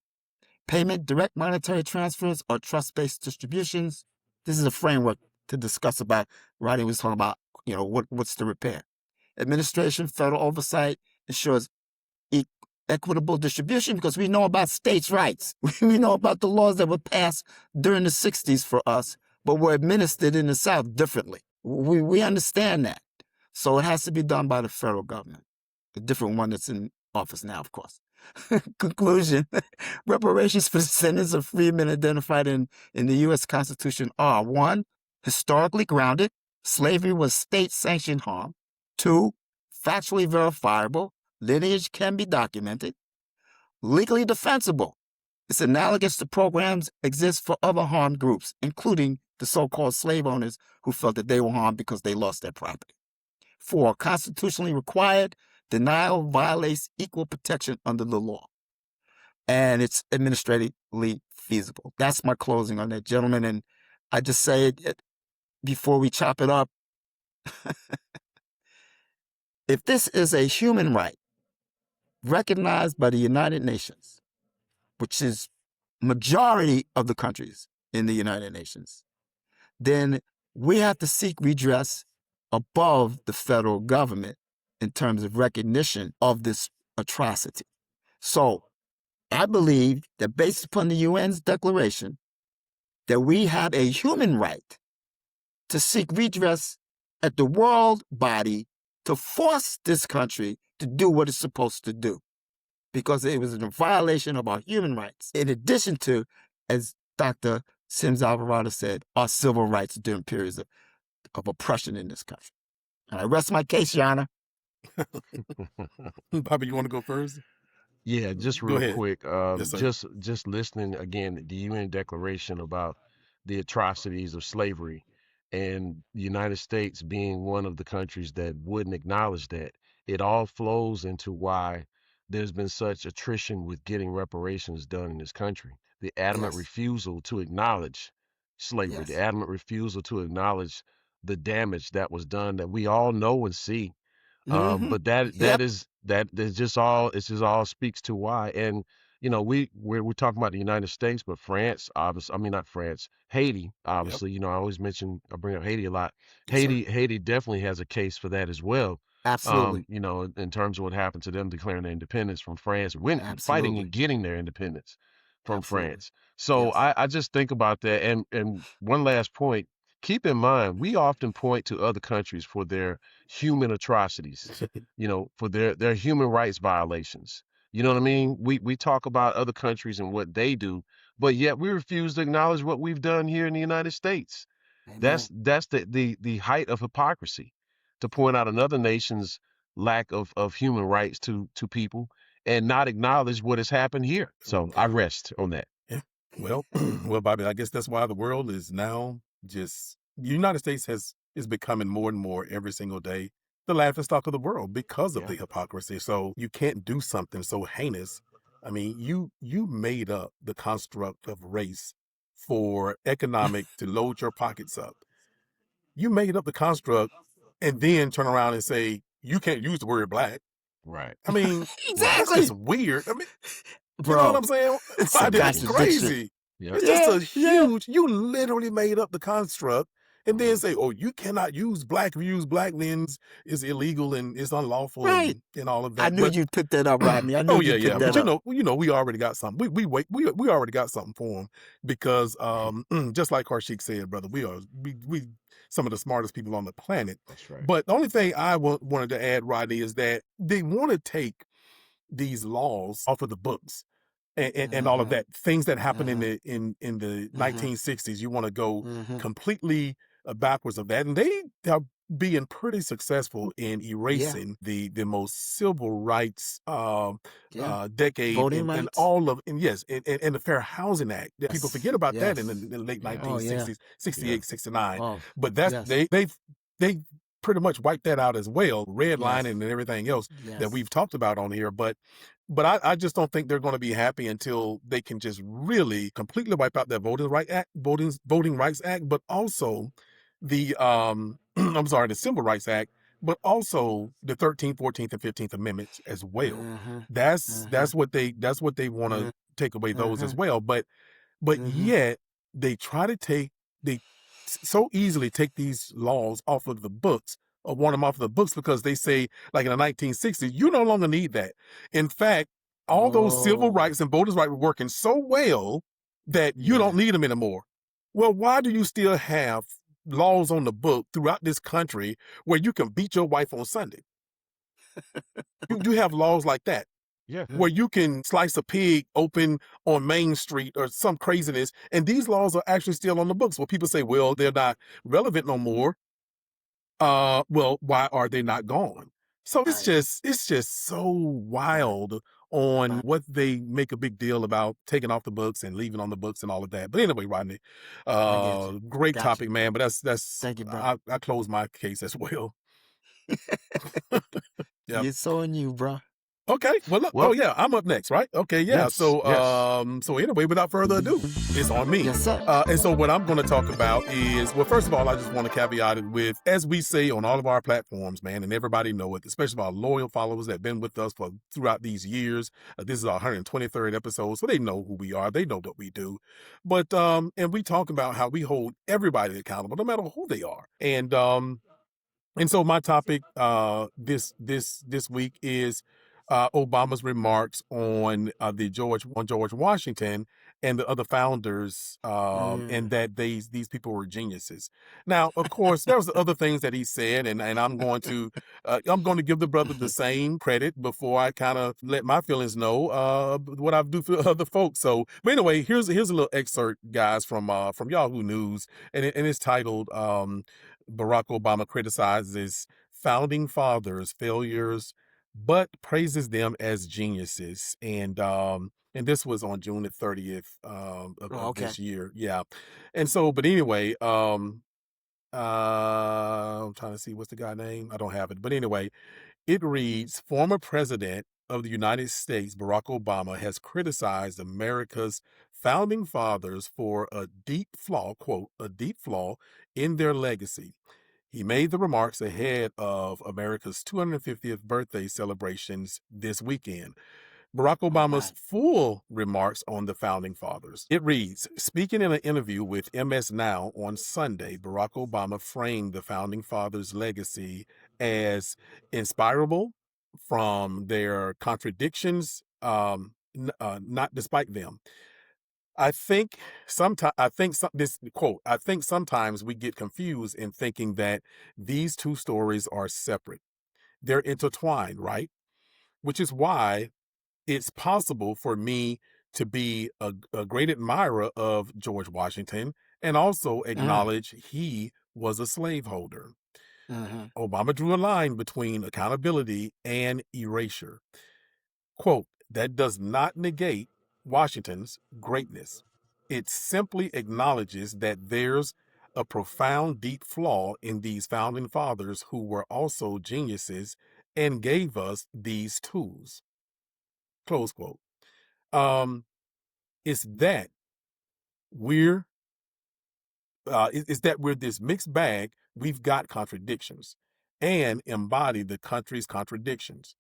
payment, direct monetary transfers, or trust-based distributions. This is a framework to discuss about. Rodney was talking about, what's the repair. Administration, federal oversight ensures equitable distribution because we know about states' rights. We know about the laws that were passed during the 60s for us, but were administered in the South differently. We understand that. So it has to be done by the federal government, a different one that's in office now, of course. Conclusion, reparations for descendants of freedmen identified in the U.S. Constitution are: 1, historically grounded, slavery was state-sanctioned harm; 2, factually verifiable, lineage can be documented; legally defensible, it's analogous to programs exist for other harmed groups, including the so-called slave owners who felt that they were harmed because they lost their property; 4, constitutionally required, denial violates equal protection under the law, and it's administratively feasible. That's my closing on that, gentlemen. And I just say it before we chop it up. If this is a human right recognized by the United Nations, which is majority of the countries in the United Nations, then we have to seek redress above the federal government in terms of recognition of this atrocity. So I believe that based upon the UN's declaration, that we have a human right to seek redress at the world body to force this country to do what it's supposed to do, because it was a violation of our human rights, in addition to, as Dr. Sims-Alvarado said, our civil rights during periods of oppression in this country. And I rest my case, Your Honor. Bobby, you want to go first? Yeah, just Go real ahead. quick. Yes, sir. Just listening again, the UN Declaration about the atrocities of slavery, and the United States being one of the countries that wouldn't acknowledge that. It all flows into why there's been such attrition with getting reparations done in this country. The adamant Yes. refusal to acknowledge slavery, Yes. the adamant refusal to acknowledge the damage that was done that we all know and see. But that Yep. that is just all, it's just all speaks to why. And we're talking about the United States, but France, obviously, I mean not France, Haiti, obviously, I bring up Haiti a lot. Yes, sir. Haiti definitely has a case for that as well. Absolutely. In terms of what happened to them declaring their independence from France, when fighting Absolutely. and getting their independence from Absolutely. France. So Yes. I just think about that. And one last point, keep in mind, we often point to other countries for their human atrocities, for their human rights violations. You know what I mean? We talk about other countries and what they do, but yet we refuse to acknowledge what we've done here in the United States. Amen. That's the height of hypocrisy, to point out another nation's lack of human rights to people and not acknowledge what has happened here. So I rest on that. Yeah. Well, well, Bobby, I guess that's why the world is now just, the United States is becoming more and more every single day the laughingstock of the world because of Yeah. the hypocrisy. So you can't do something so heinous. I mean, you made up the construct of race for economic to load your pockets up. You made up the construct and then turn around and say you can't use the word black. Right. I mean, that's Exactly. just weird. I mean, you know Bro, what I'm saying? it's a Bobby, that's contradiction. crazy. Yeah. It's just a Yeah. huge, you literally made up the construct and then say, oh, you cannot use black. If you use black, then it's illegal and it's unlawful Right. and all of that. I knew But you'd pick that up, Rodney. I knew oh you'd yeah, pick But that up. we already got something. We already got something for him because just like Karcheik said, brother, we some of the smartest people on the planet. That's right. But the only thing I wanted to add, Rodney, is that they want to take these laws off of the books and all of that. Things that happened in the 1960s, you want to go completely backwards of that, and they are being pretty successful in erasing the most civil rights decade Voting and rights. all of and the Fair Housing Act. That people Yes. forget about that in Yes. the late Yeah. 1960s, 68, 69. Oh, But that's yes. they pretty much wiped that out as well, redlining Yes. and everything else Yes. that we've talked about on here. But I just don't think they're going to be happy until they can just really completely wipe out that Voting Rights Act, but also the I'm sorry, the Civil Rights Act, but also the 13th, 14th, and 15th Amendments as well. Mm-hmm. That's what they want to take away those as well. But yet they try to they so easily take these laws off of the books or want them off of the books because they say, like in the 1960s, you no longer need that. In fact, all those civil rights and voters' rights were working so well that you don't need them anymore. Well, why do you still have laws on the book throughout this country where you can beat your wife on Sunday? You have laws like that. Yeah. Where you can slice a pig open on Main Street or some craziness. And these laws are actually still on the books. Well, people say, well, they're not relevant no more. Well, why are they not gone? So it's just so wild on what they make a big deal about taking off the books and leaving on the books and all of that. But anyway, Rodney, great topic, man. But that's Thank you, bro. I close my case as well. Yep. You're so new, bro. Okay. Well, look. Well- Oh, yeah. I'm up next, right? Okay. Yeah. Yes, So, yes. so anyway, without further ado, it's on me. Yes, sir. And so, what I'm going to talk about is, well, first of all, I just want to caveat it with, as we say on all of our platforms, man, and everybody know it, especially our loyal followers that have been with us for throughout these years. This is our 123rd episode, so they know who we are. They know what we do. But and we talk about how we hold everybody accountable, no matter who they are. And so my topic this week is Obama's remarks on George Washington and the other founders, and that these people were geniuses. Now, of course, there was other things that he said, and I'm going to give the brother the same credit before I kind of let my feelings know what I do for other folks. So, but anyway, here's a little excerpt, guys, from Yahoo News, and it's titled "Barack Obama criticizes founding fathers' failures, but praises them as geniuses." And this was on June the 30th of this year. Yeah. And so, but anyway, I'm trying to see what's the guy name. I don't have it. But anyway, it reads, former president of the United States, Barack Obama, has criticized America's founding fathers for a deep flaw, quote, a deep flaw in their legacy. He made the remarks ahead of America's 250th birthday celebrations this weekend. Barack Obama's full remarks on the founding fathers. It reads, speaking in an interview with MS Now on Sunday, Barack Obama framed the founding fathers' legacy as inspirable from their contradictions, not despite them. I think this quote, I think sometimes we get confused in thinking that these two stories are separate. They're intertwined, right? Which is why it's possible for me to be a great admirer of George Washington and also acknowledge he was a slaveholder. Obama drew a line between accountability and erasure. Quote, that does not negate Washington's greatness. It simply acknowledges that there's a profound, deep flaw in these founding fathers who were also geniuses and gave us these tools. Close quote. It's that we're this mixed bag. We've got contradictions and embody the country's contradictions.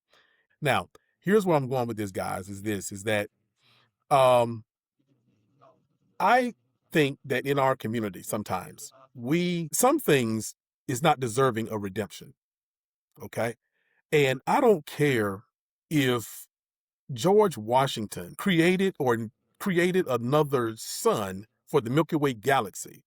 Now, here's where I'm going with this, guys, is that I think that in our community, sometimes some things is not deserving of redemption. Okay. And I don't care if George Washington created another sun for the Milky Way galaxy.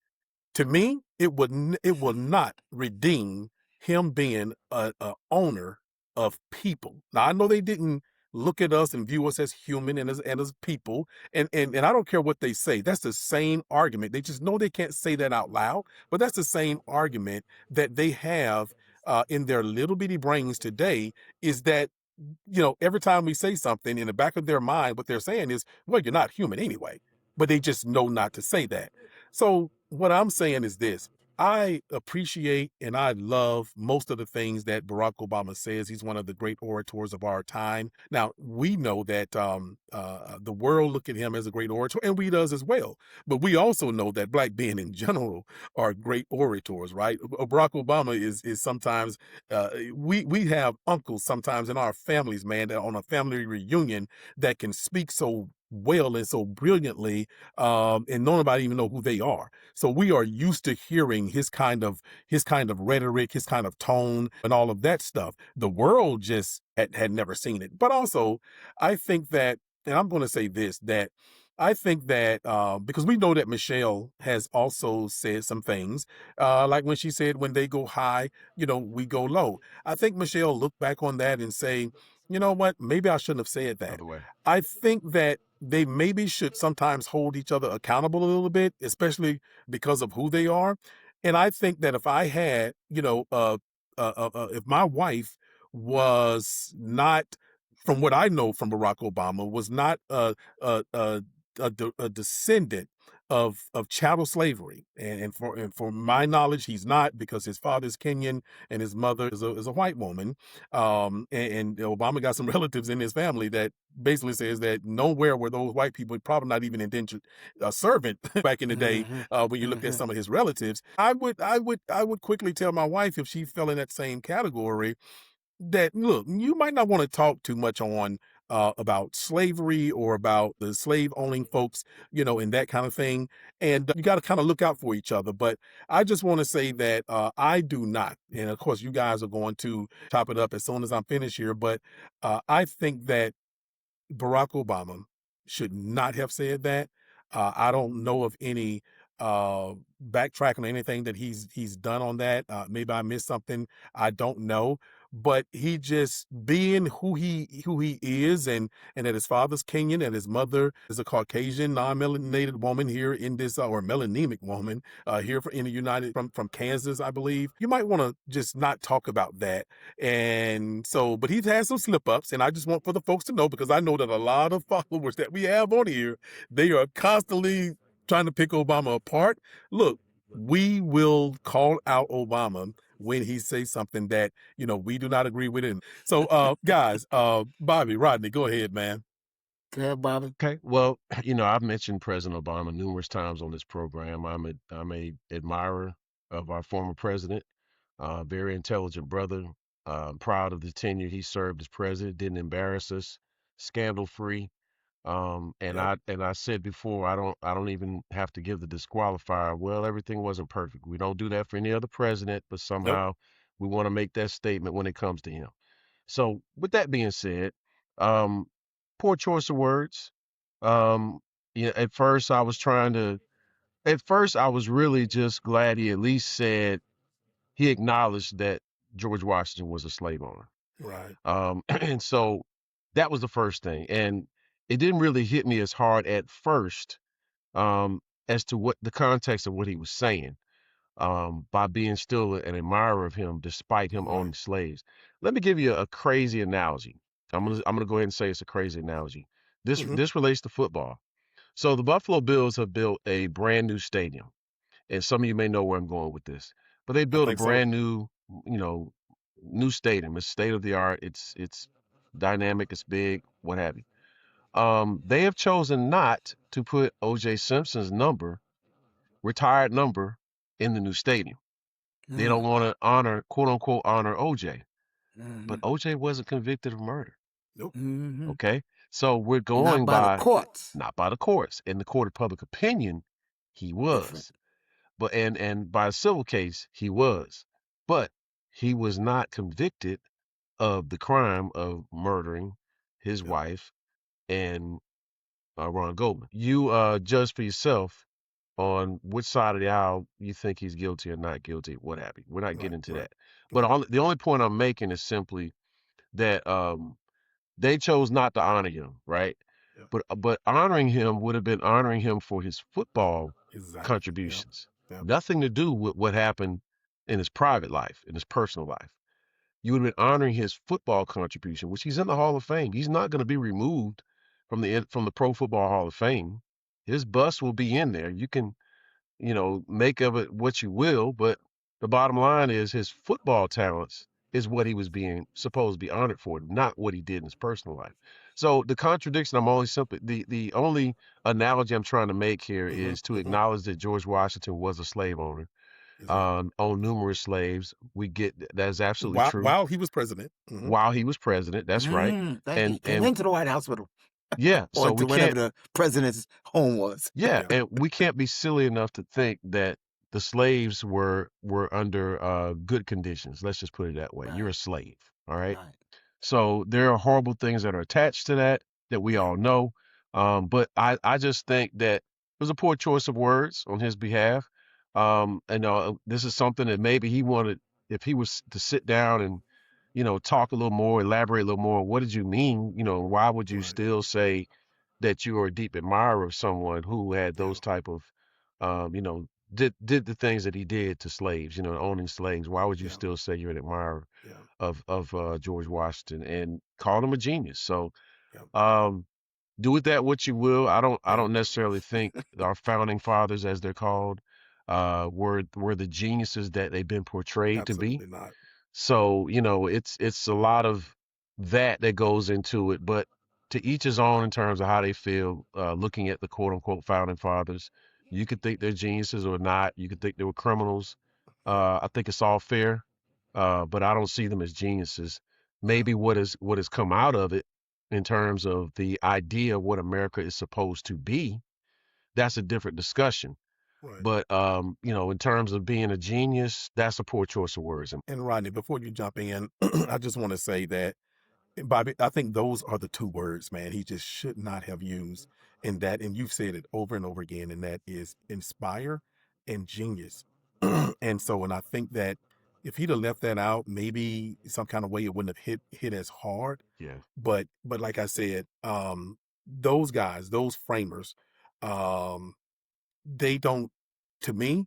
To me, it will not redeem him being a owner of people. Now, I know they didn't look at us and view us as human and as people, and I don't care what they say. That's the same argument. They just know they can't say that out loud, but that's the same argument that they have in their little bitty brains today, is that, you know, every time we say something, in the back of their mind, what they're saying is, well, you're not human anyway, but they just know not to say that. So what I'm saying is this: I appreciate and I love most of the things that Barack Obama says. He's one of the great orators of our time. Now, we know that the world look at him as a great orator, and we does as well. But we also know that black men in general are great orators, right? Barack Obama is sometimes we have uncles sometimes in our families, man, that on a family reunion that can speak so well and so brilliantly, and nobody even know who they are. So we are used to hearing his kind of rhetoric, his kind of tone, and all of that stuff. The world just had never seen it. But also, I think that, and I'm going to say this, that I think that because we know that Michelle has also said some things, like when she said, when they go high, we go low. I think Michelle looked back on that and say, you know what, maybe I shouldn't have said that. Other way. I think that they maybe should sometimes hold each other accountable a little bit, especially because of who they are. And I think that if I had, if my wife was not, from what I know from Barack Obama, was not a descendant of chattel slavery, and for my knowledge, he's not, because his father's Kenyan and his mother is a white woman. And Obama got some relatives in his family that basically says that nowhere were those white people, probably not even indentured servant back in the day. When you looked at some of his relatives, I would quickly tell my wife, if she fell in that same category, that, look, you might not want to talk too much on about slavery or about the slave owning folks, and that kind of thing. And you got to kind of look out for each other. But I just want to say that I do not. And of course, you guys are going to top it up as soon as I'm finished here. But I think that Barack Obama should not have said that. I don't know of any backtracking or anything that he's done on that. Maybe I missed something. I don't know. But he just being who he is, and that his father's Kenyan and his mother is a Caucasian, non-melanated woman here in this, or melanemic woman here in the United, from Kansas, I believe. You might want to just not talk about that. And so, but he's had some slip ups, and I just want for the folks to know, because I know that a lot of followers that we have on here, they are constantly trying to pick Obama apart. Look, we will call out Obama when he says something that, we do not agree with him. So, guys, Bobby, Rodney, go ahead, man. Go ahead, Bobby. Okay. Well, I've mentioned President Obama numerous times on this program. I'm a admirer of our former president, very intelligent brother. Proud of the tenure he served as president. Didn't embarrass us, scandal free. And Yep. I said before, I don't even have to give the disqualifier. Well, everything wasn't perfect. We don't do that for any other president, but Nope. somehow we want to make that statement when it comes to him. So with that being said, um, poor choice of words. Yeah, at first I was really just glad he at least said, he acknowledged that George Washington was a slave owner. Right. And so that was the first thing. And it didn't really hit me as hard at first, as to what the context of what he was saying, by being still an admirer of him despite him owning Right. slaves. Let me give you a crazy analogy. I'm gonna go ahead and say it's a crazy analogy. Mhm. This relates to football. So the Buffalo Bills have built a brand new stadium, and some of you may know where I'm going with this. But they I built a think so. brand new, you know, new stadium. It's state of the art. It's dynamic. It's big. What have you. They have chosen not to put O.J. Simpson's retired number, in the new stadium. They don't want to honor, quote unquote, honor OJ. But OJ wasn't convicted of murder. Nope. Okay. So we're Not going by the by, courts. not by the courts. In the court of public opinion, he Different. was. But and by a civil case, he was. But he was not convicted of the crime of murdering his Yep. wife and Ron Goldman. You judge for yourself on which side of the aisle you think he's guilty or not guilty, what have you. We're not Right. getting into Right. that. But the only point I'm making is simply that they chose not to honor him, right? Yep. But honoring him would have been honoring him for his football Exactly. Yep. contributions. Yep. Nothing to do with what happened in his private life, in his personal life. You would have been honoring his football contribution, which he's in the Hall of Fame. He's not going to be removed from the Pro Football Hall of Fame. His bust will be in there. You can make of it what you will, but the bottom line is his football talents is what he was being supposed to be honored for, not what he did in his personal life. So the contradiction, I'm only simply the only analogy I'm trying to make here is to acknowledge that George Washington was a slave owner, owned numerous slaves. We get that is absolutely true. While he was president. While he was president, that's right. And came into the White House with him. Yeah, so or to we wherever can't. the president's home was. Yeah, and we can't be silly enough to think that the slaves were under good conditions. Let's just put it that way. You're a slave, all right? Right. So there are horrible things that are attached to that we all know. But I just think that it was a poor choice of words on his behalf. And this is something that maybe he wanted, if he was to sit down and, talk a little more, elaborate a little more. What did you mean? Why would you still say that you are a deep admirer of someone who had those type of, did the things that he did to slaves, owning slaves? Why would you still say you're an admirer of George Washington and call him a genius? So, do with that what you will. I don't necessarily think our founding fathers, as they're called, were the geniuses that they've been portrayed to be. Absolutely not. So, it's a lot of that goes into it, but to each his own in terms of how they feel, looking at the quote unquote founding fathers. You could think they're geniuses or not. You could think they were criminals. I think it's all fair. But I don't see them as geniuses. Maybe what has come out of it in terms of the idea of what America is supposed to be, that's a different discussion. Right. But in terms of being a genius, that's a poor choice of words. And Rodney, before you jump in, I just want to say that, Bobby, I think those are the two words, man, he just should not have used in that. And you've said it over and over again, and that is inspire and genius. And I think that if he'd have left that out, maybe some kind of way it wouldn't have hit as hard. Yeah. But like I said, those guys, those framers, they don't, to me,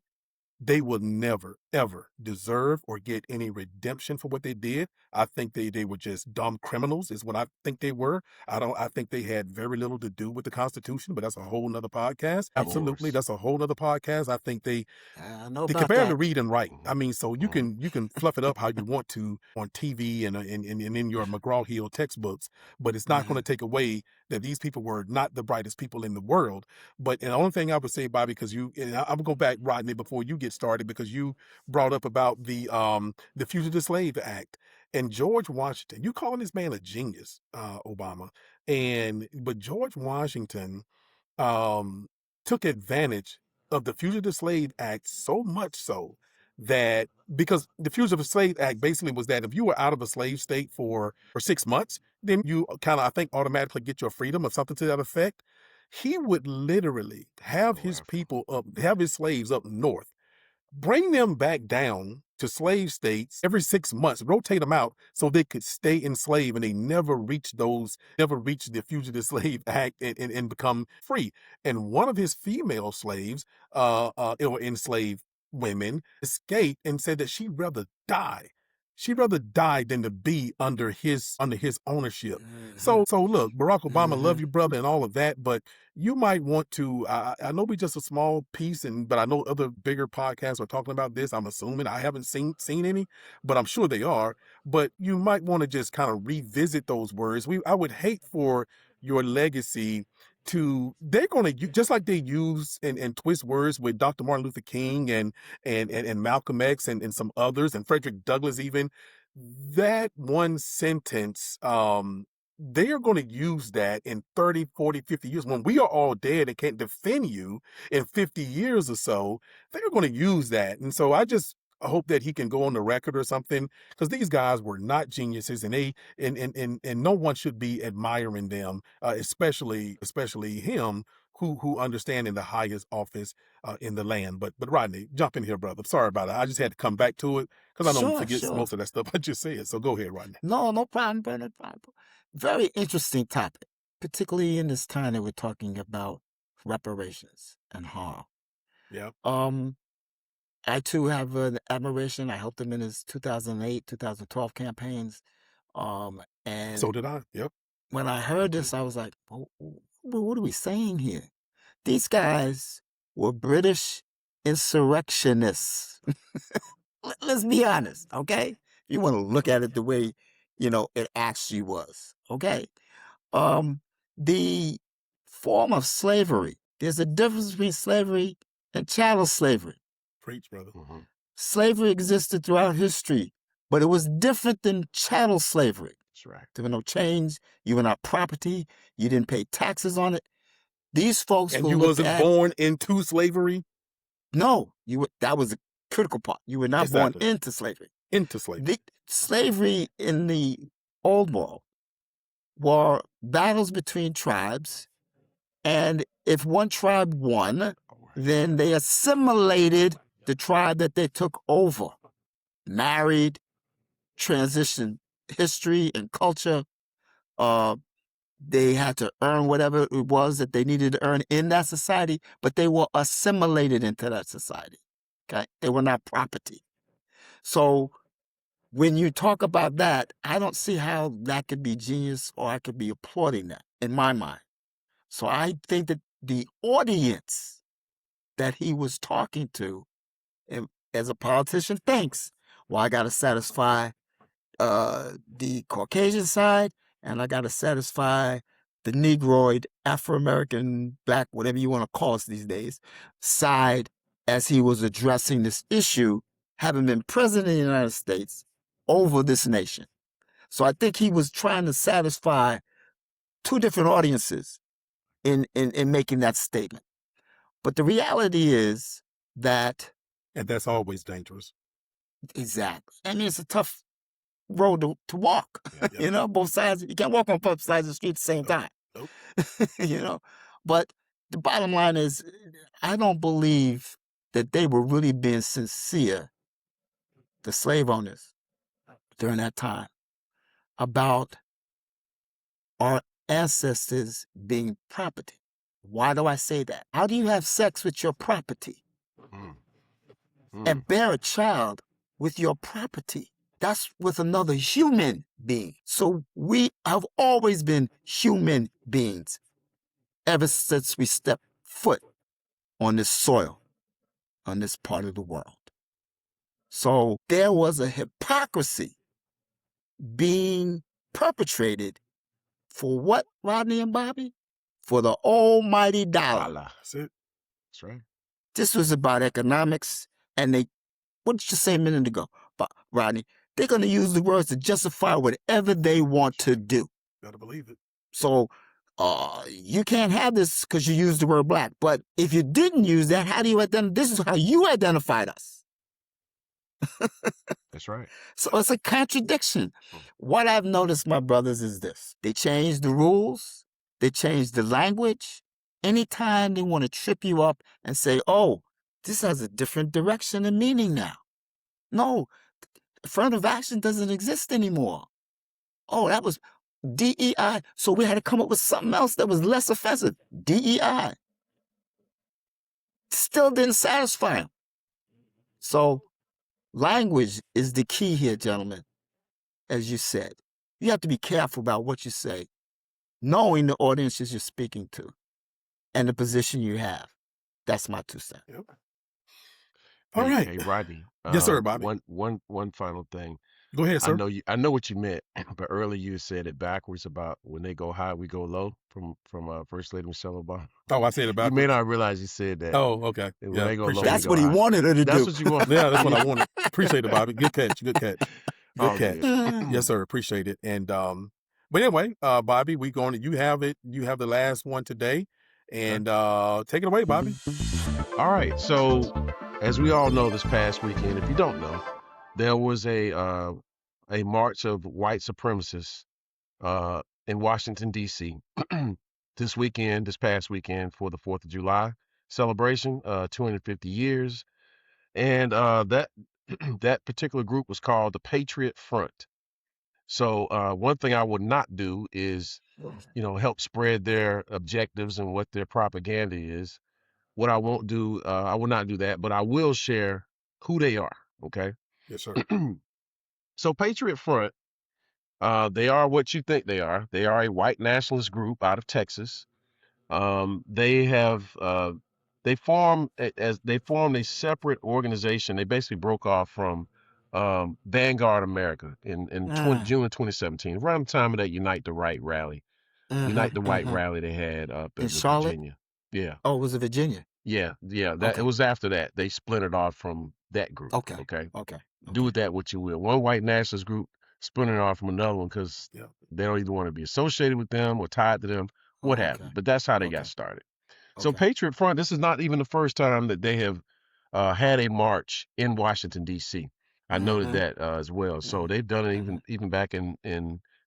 they will never, ever deserve or get any redemption for what they did. I think they were just dumb criminals is what I think they were. I think they had very little to do with the Constitution, but that's a whole nother podcast. Absolutely. That's a whole nother podcast. I think they compared to read and write. I mean, so you can fluff it up how you want to on TV and in your McGraw-Hill textbooks, but it's not going to take away that these people were not the brightest people in the world. But the only thing I would say, Bobby, because I'm gonna go back, Rodney, before you get started, because you brought up about the Fugitive Slave Act and George Washington. You calling this man a genius, Obama, but George Washington took advantage of the Fugitive Slave Act so much so that, because the Fugitive Slave Act basically was that if you were out of a slave state for 6 months, then you kind of, I think, automatically get your freedom or something to that effect. He would literally have his slaves up north, bring them back down to slave states every 6 months, rotate them out so they could stay enslaved, and they never reach the Fugitive Slave Act and become free. And one of his female slaves, enslaved women, escaped and said that she'd rather die. She'd rather die than to be under his ownership. So look, Barack Obama, love you, brother, and all of that, but you might want to. I know we just a small piece, but I know other bigger podcasts are talking about this. I'm assuming I haven't seen any, but I'm sure they are. But you might want to just kind of revisit those words. I would hate for your legacy they're going to, just like they use and twist words with Dr. Martin Luther King and Malcolm X and some others, and Frederick Douglass even, that one sentence, they are going to use that in 30, 40, 50 years. When we are all dead and can't defend you in 50 years or so, they're going to use that. And so I hope that he can go on the record or something, because these guys were not geniuses, and no one should be admiring them, especially him, who understand in the highest office in the land. But Rodney, jump in here, brother. Sorry about it. I just had to come back to it because I don't forget most of that stuff I just said. So go ahead, Rodney. No problem, brother. Very interesting topic, particularly in this time that we're talking about reparations and harm. Yeah. I too have an admiration. I helped him in his 2008, 2012 campaigns. And so did I. Yep. When I heard this, I was like, what are we saying here? These guys were British insurrectionists. Let's be honest, okay? You want to look at it the way, it actually was, okay? The form of slavery, there's a difference between slavery and chattel slavery. Preach, brother. Mm-hmm. Slavery existed throughout history, but it was different than chattel slavery. That's right. There were no chains. You were not property. You didn't pay taxes on it. These folks And were you looked wasn't at. born into slavery? No, that was a critical part. You were not Exactly. born into slavery. Into slavery. Slavery in the old world were battles between tribes, and if one tribe won, then they assimilated the tribe that they took over, married, transitioned history and culture. They had to earn whatever it was that they needed to earn in that society, but they were assimilated into that society. Okay, they were not property. So when you talk about that, I don't see how that could be genius or I could be applauding that in my mind. So I think that the audience that he was talking to, as a politician, thinks, well, I got to satisfy the Caucasian side, and I got to satisfy the Negroid, Afro-American, Black, whatever you want to call us these days, side as he was addressing this issue, having been president of the United States over this nation. So I think he was trying to satisfy two different audiences in making that statement. But the reality is that... And that's always dangerous. Exactly. I mean, it's a tough road to walk. Yeah. Both sides. You can't walk on both sides of the street at the same time. Nope. But the bottom line is, I don't believe that they were really being sincere, the slave owners, during that time, about our ancestors being property. Why do I say that? How do you have sex with your property and bear a child with your property? That's with another human being. So we have always been human beings ever since we stepped foot on this soil, on this part of the world. So there was a hypocrisy being perpetrated for what, Rodney and Bobby? For the almighty dollar. That's it. That's right. This was about economics, and what did you say a minute ago, Rodney? They're going to use the words to justify whatever they want to do. Gotta believe it. So you can't have this because you used the word black. But if you didn't use that, how do you identify? This is how you identified us. That's right. So it's a contradiction. What I've noticed, my brothers, is this. They changed the rules. They changed the language. Anytime they want to trip you up and say, oh, this has a different direction and meaning now. No, affirmative action doesn't exist anymore. Oh, that was DEI. So we had to come up with something else that was less offensive. DEI. Still didn't satisfy them. So language is the key here, gentlemen. As you said, you have to be careful about what you say, knowing the audiences you're speaking to and the position you have. That's my 2 cents. Yep. All right. Hey, Rodney. Yes, sir, Bobby. One final thing. Go ahead, sir. I know what you meant, but earlier you said it backwards about when they go high, we go low from First Lady Michelle Obama. Oh, I said it You backwards. may not realize you said that. Oh, okay. When Yeah, they go low, appreciate we That's go what he high. wanted her to That's do. what you want. Yeah, that's what I wanted. Appreciate it, Bobby. Good catch. Good catch. Good Oh, catch. good. Yes, sir. Appreciate it. And but anyway, Bobby, you have it. You have the last one today, and take it away, Bobby. All right. So, as we all know, this past weekend, if you don't know, there was a march of white supremacists in Washington, D.C. this past weekend for the 4th of July celebration, 250 years. And that that particular group was called the Patriot Front. So one thing I would not do is, help spread their objectives and what their propaganda is. What I won't do, I will not do that, but I will share who they are. Okay. Yes, sir. So Patriot Front, they are what you think they are. They are a white nationalist group out of Texas. They have they formed a separate organization. They basically broke off from Vanguard America in June of 2017, around the time of that Unite the Right rally. Unite the White rally they had up In in Charlotte? Virginia. Yeah. Oh, was it Virginia? Yeah, that it Okay. was after that. They splintered off from that group. Okay. Okay. Okay. Do with that what you will. One white nationalist group splintered off from another one because Yeah. they don't either want to be associated with them or tied to them, what have you. Okay. But that's how they got Okay. started. So Okay. Patriot Front, this is not even the first time that they have had a march in Washington, D.C. I noted that as well. So they've done it even back in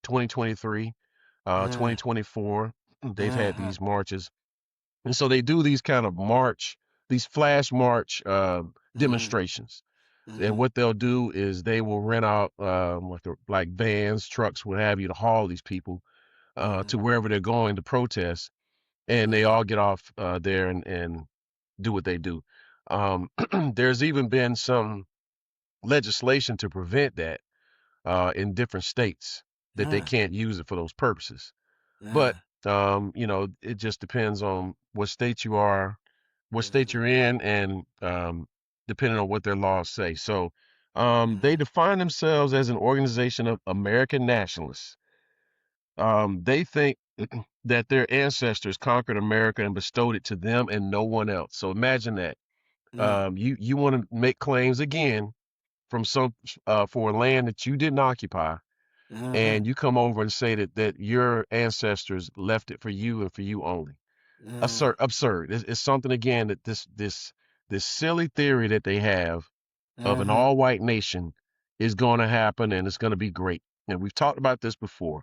2023, 2024. They've had these marches. And so they do these kind of these flash march demonstrations. And what they'll do is they will rent out like vans, trucks, what have you, to haul these people to wherever they're going to protest. And they all get off there and do what they do. There's even been some legislation to prevent that in different states that they can't use it for those purposes. But it just depends on what state you are, what state you're in, and depending on what their laws say. So they define themselves as an organization of American nationalists. They think that their ancestors conquered America and bestowed it to them and no one else. So imagine that. You want to make claims again from for a land that you didn't occupy, and you come over and say that your ancestors left it for you and for you only. Absurd. It's something again that this silly theory that they have of an all-white nation is going to happen and it's going to be great. And we've talked about this before.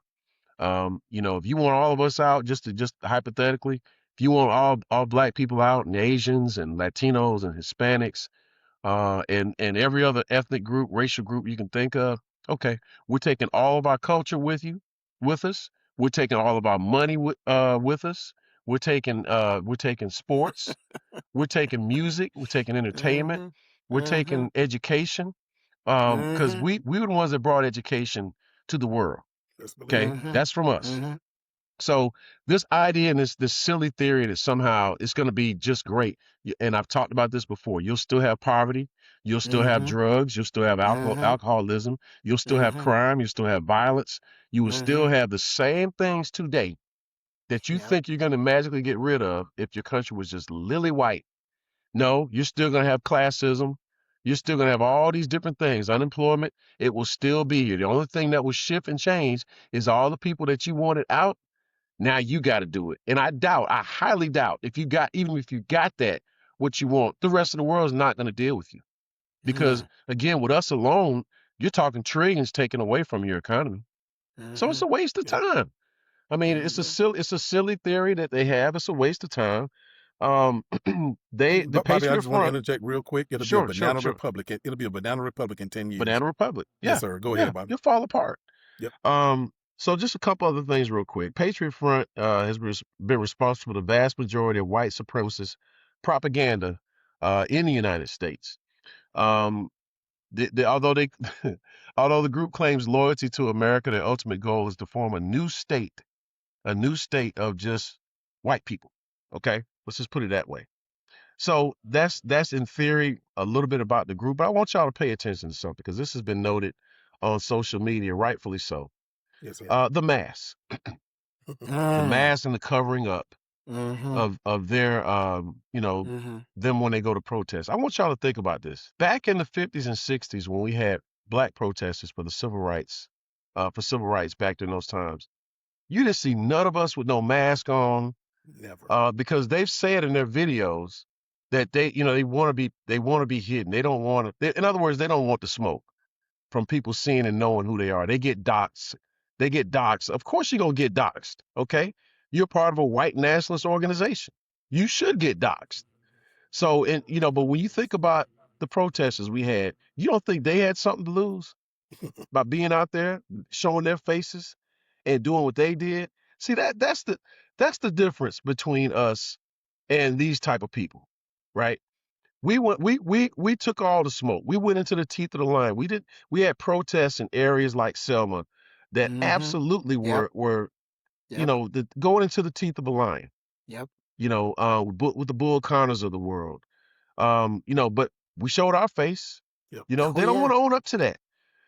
If you want all of us out, just hypothetically, if you want all black people out and Asians and Latinos and Hispanics, and every other ethnic group, racial group you can think of, okay, we're taking all of our culture with us. We're taking all of our money with us. We're taking sports. We're taking music. We're taking entertainment. We're taking education. Because we were the ones that brought education to the world. Let's believe Okay, it. that's from us. So this idea and this silly theory that somehow it's going to be just great, and I've talked about this before. You'll still have poverty, you'll still have drugs, you'll still have alcoholism, you'll still have crime, you'll still have violence. You will still have the same things today that you think you're going to magically get rid of if your country was just lily white. No, you're still going to have classism. You're still going to have all these different things. Unemployment, it will still be here. The only thing that will shift and change is all the people that you wanted out. Now you got to do it. And I highly doubt even if you got that, what you want, the rest of the world is not going to deal with you. Because again, with us alone, you're talking trillions taken away from your economy. So it's a waste of time. I mean, it's a silly theory that they have. It's a waste of time. The Bobby, I Patriot just want to Front, interject real quick. It'll be a banana republic. It'll be a banana republic in 10 years. Banana Republic. Yes, Yeah, sir. Go ahead, Bobby. you'll fall apart. Yep. So just a couple other things real quick. Patriot Front has been responsible for the vast majority of white supremacist propaganda in the United States. Although although the group claims loyalty to America, their ultimate goal is to form a new state of just white people. Okay, let's just put it that way. So that's in theory a little bit about the group, but I want y'all to pay attention to something because this has been noted on social media, rightfully so. Yes, sir. The mask, the mask and the covering up of their, them when they go to protest. I want y'all to think about this. Back in the 50s and 60s, when we had black protesters for civil rights back in those times, you didn't see none of us with no mask on. Never. Because they've said in their videos that they want to be hidden. They don't want to. In other words, they don't want the smoke from people seeing and knowing who they are. They get doxxed. Of course, you're gonna get doxxed. Okay, you're part of a white nationalist organization. You should get doxxed. So, but when you think about the protesters we had, you don't think they had something to lose by being out there, showing their faces, and doing what they did? See, that's the difference between us and these type of people, right? We took all the smoke. We went into the teeth of the lion. We had protests in areas like Selma that absolutely were going into the teeth of a lion. Yep. with the Bull Connors of the world. But we showed our face. Yep. They Oh, don't yeah. want to own up to that.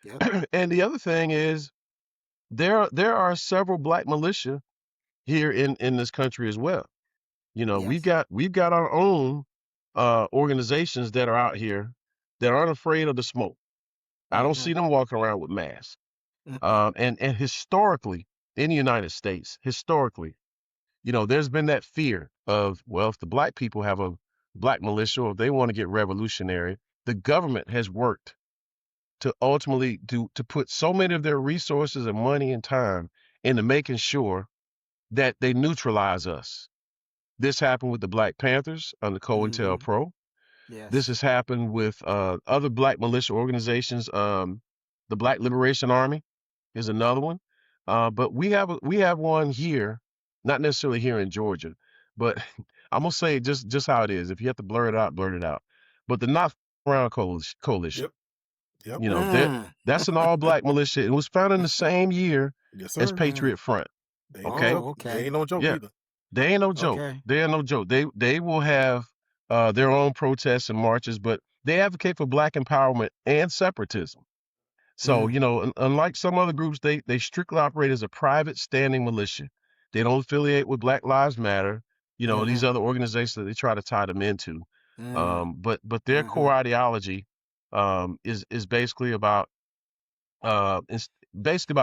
Yep. And the other thing is there are several black militia here in this country as well. We've Yes. got our own organizations that are out here that aren't afraid of the smoke. I don't see them walking around with masks. And historically in the United States, there's been that fear of, well, if the black people have a black militia or if they want to get revolutionary, the government has worked to ultimately to put so many of their resources and money and time into making sure that they neutralize us. This happened with the Black Panthers under COINTELPRO. This Yes. has happened with other black militia organizations. The Black Liberation Army is another one. But we have one here, not necessarily here in Georgia, but I'm gonna say just how it is. If you have to blur it out, blur it out. But the Not Around Coalition, Yep. that's an all black militia. It was founded in the same year Yes, as sir. Patriot Front. They ain't Okay. no joke. okay. They ain't no joke Yeah. either. They ain't no joke. Okay. They ain't no joke. They will have their own protests and marches, but they advocate for black empowerment and separatism. So, unlike some other groups, they strictly operate as a private standing militia. They don't affiliate with Black Lives Matter, these other organizations that they try to tie them into. But their core ideology is basically about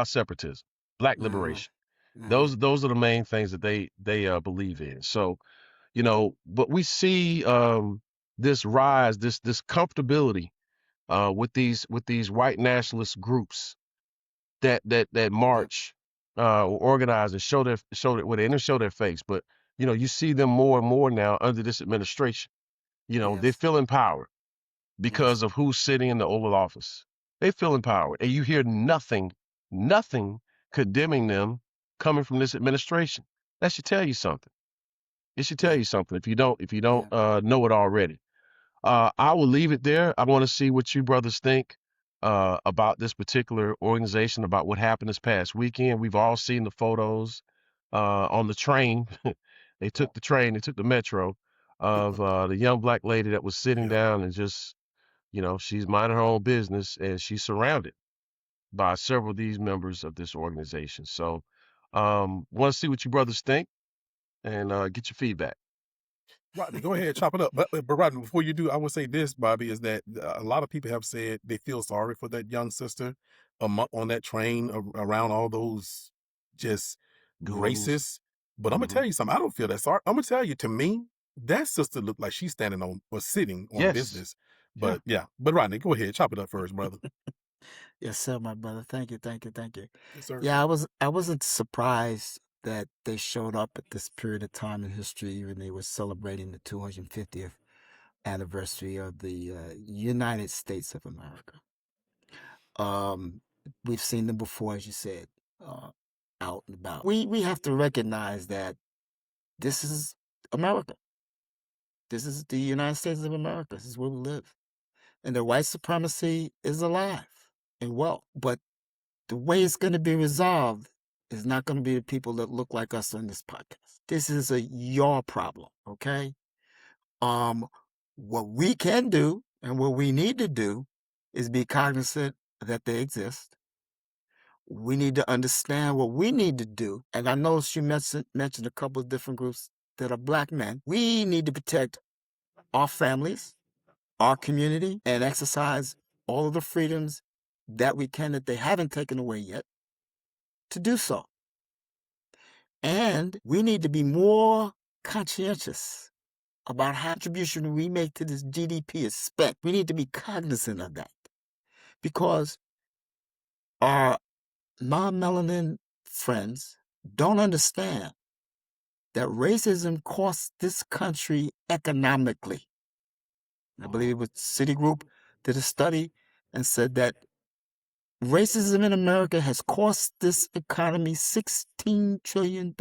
separatism, black liberation. Those are the main things that they believe in. So, but we see this rise, this comfortability with these white nationalist groups that march or organize and show their they didn't show their face, but you see them more and more now under this administration. They feel empowered because of who's sitting in the Oval Office. They feel empowered, and you hear nothing condemning them coming from this administration. That should tell you something. It should tell you something if you don't know it already. I will leave it there. I want to see what you brothers think about this particular organization, about what happened this past weekend. We've all seen the photos on the train. They took the metro of the young black lady that was sitting down and just, she's minding her own business and she's surrounded by several of these members of this organization. So, want to see what you brothers think and get your feedback. Rodney, go ahead, chop it up. But Rodney, before you do, I would say this, Bobby, is that a lot of people have said they feel sorry for that young sister on that train around all those just Goons. racists. But I'm gonna tell you something. I don't feel that sorry. I'm gonna tell you, to me, that sister looked like she's standing on or sitting on Yes. business. But yeah. But Rodney, go ahead, chop it up first, brother. Yes, sir, my brother. Thank you. Yes, sir. Yeah, I wasn't surprised that they showed up at this period of time in history, even they were celebrating the 250th anniversary of the United States of America. We've seen them before, as you said, out and about. We have to recognize that this is America. This is the United States of America. This is where we live. And the white supremacy is alive and well. But the way it's going to be resolved is not going to be the people that look like us on this podcast. This is your problem, okay? What we can do and what we need to do is be cognizant that they exist. We need to understand what we need to do. And I noticed you mentioned a couple of different groups that are black men. We need to protect our families, our community, and exercise all of the freedoms that we can, that they haven't taken away yet, to do so. And we need to be more conscientious about how contribution we make to this GDP is spent. We need to be cognizant of that, because our non-melanin friends don't understand that racism costs this country economically. I believe it was Citigroup did a study and said that racism in America has cost this economy $16 trillion.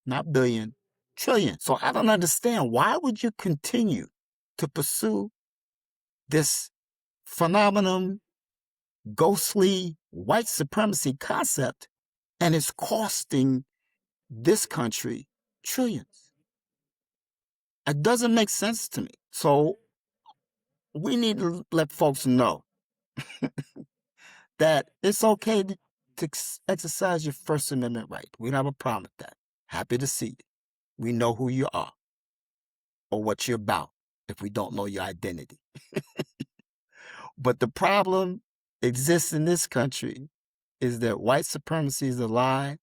Not billion, trillion. So I don't understand, why would you continue to pursue this phenomenon, ghostly white supremacy concept, and it's costing this country Trillions. It doesn't make sense to me. So we need to let folks know that it's okay to exercise your First Amendment right. We don't have a problem with that. Happy to see you. We know who you are or what you're about if we don't know your identity. But the problem exists in this country is that white supremacy is a lie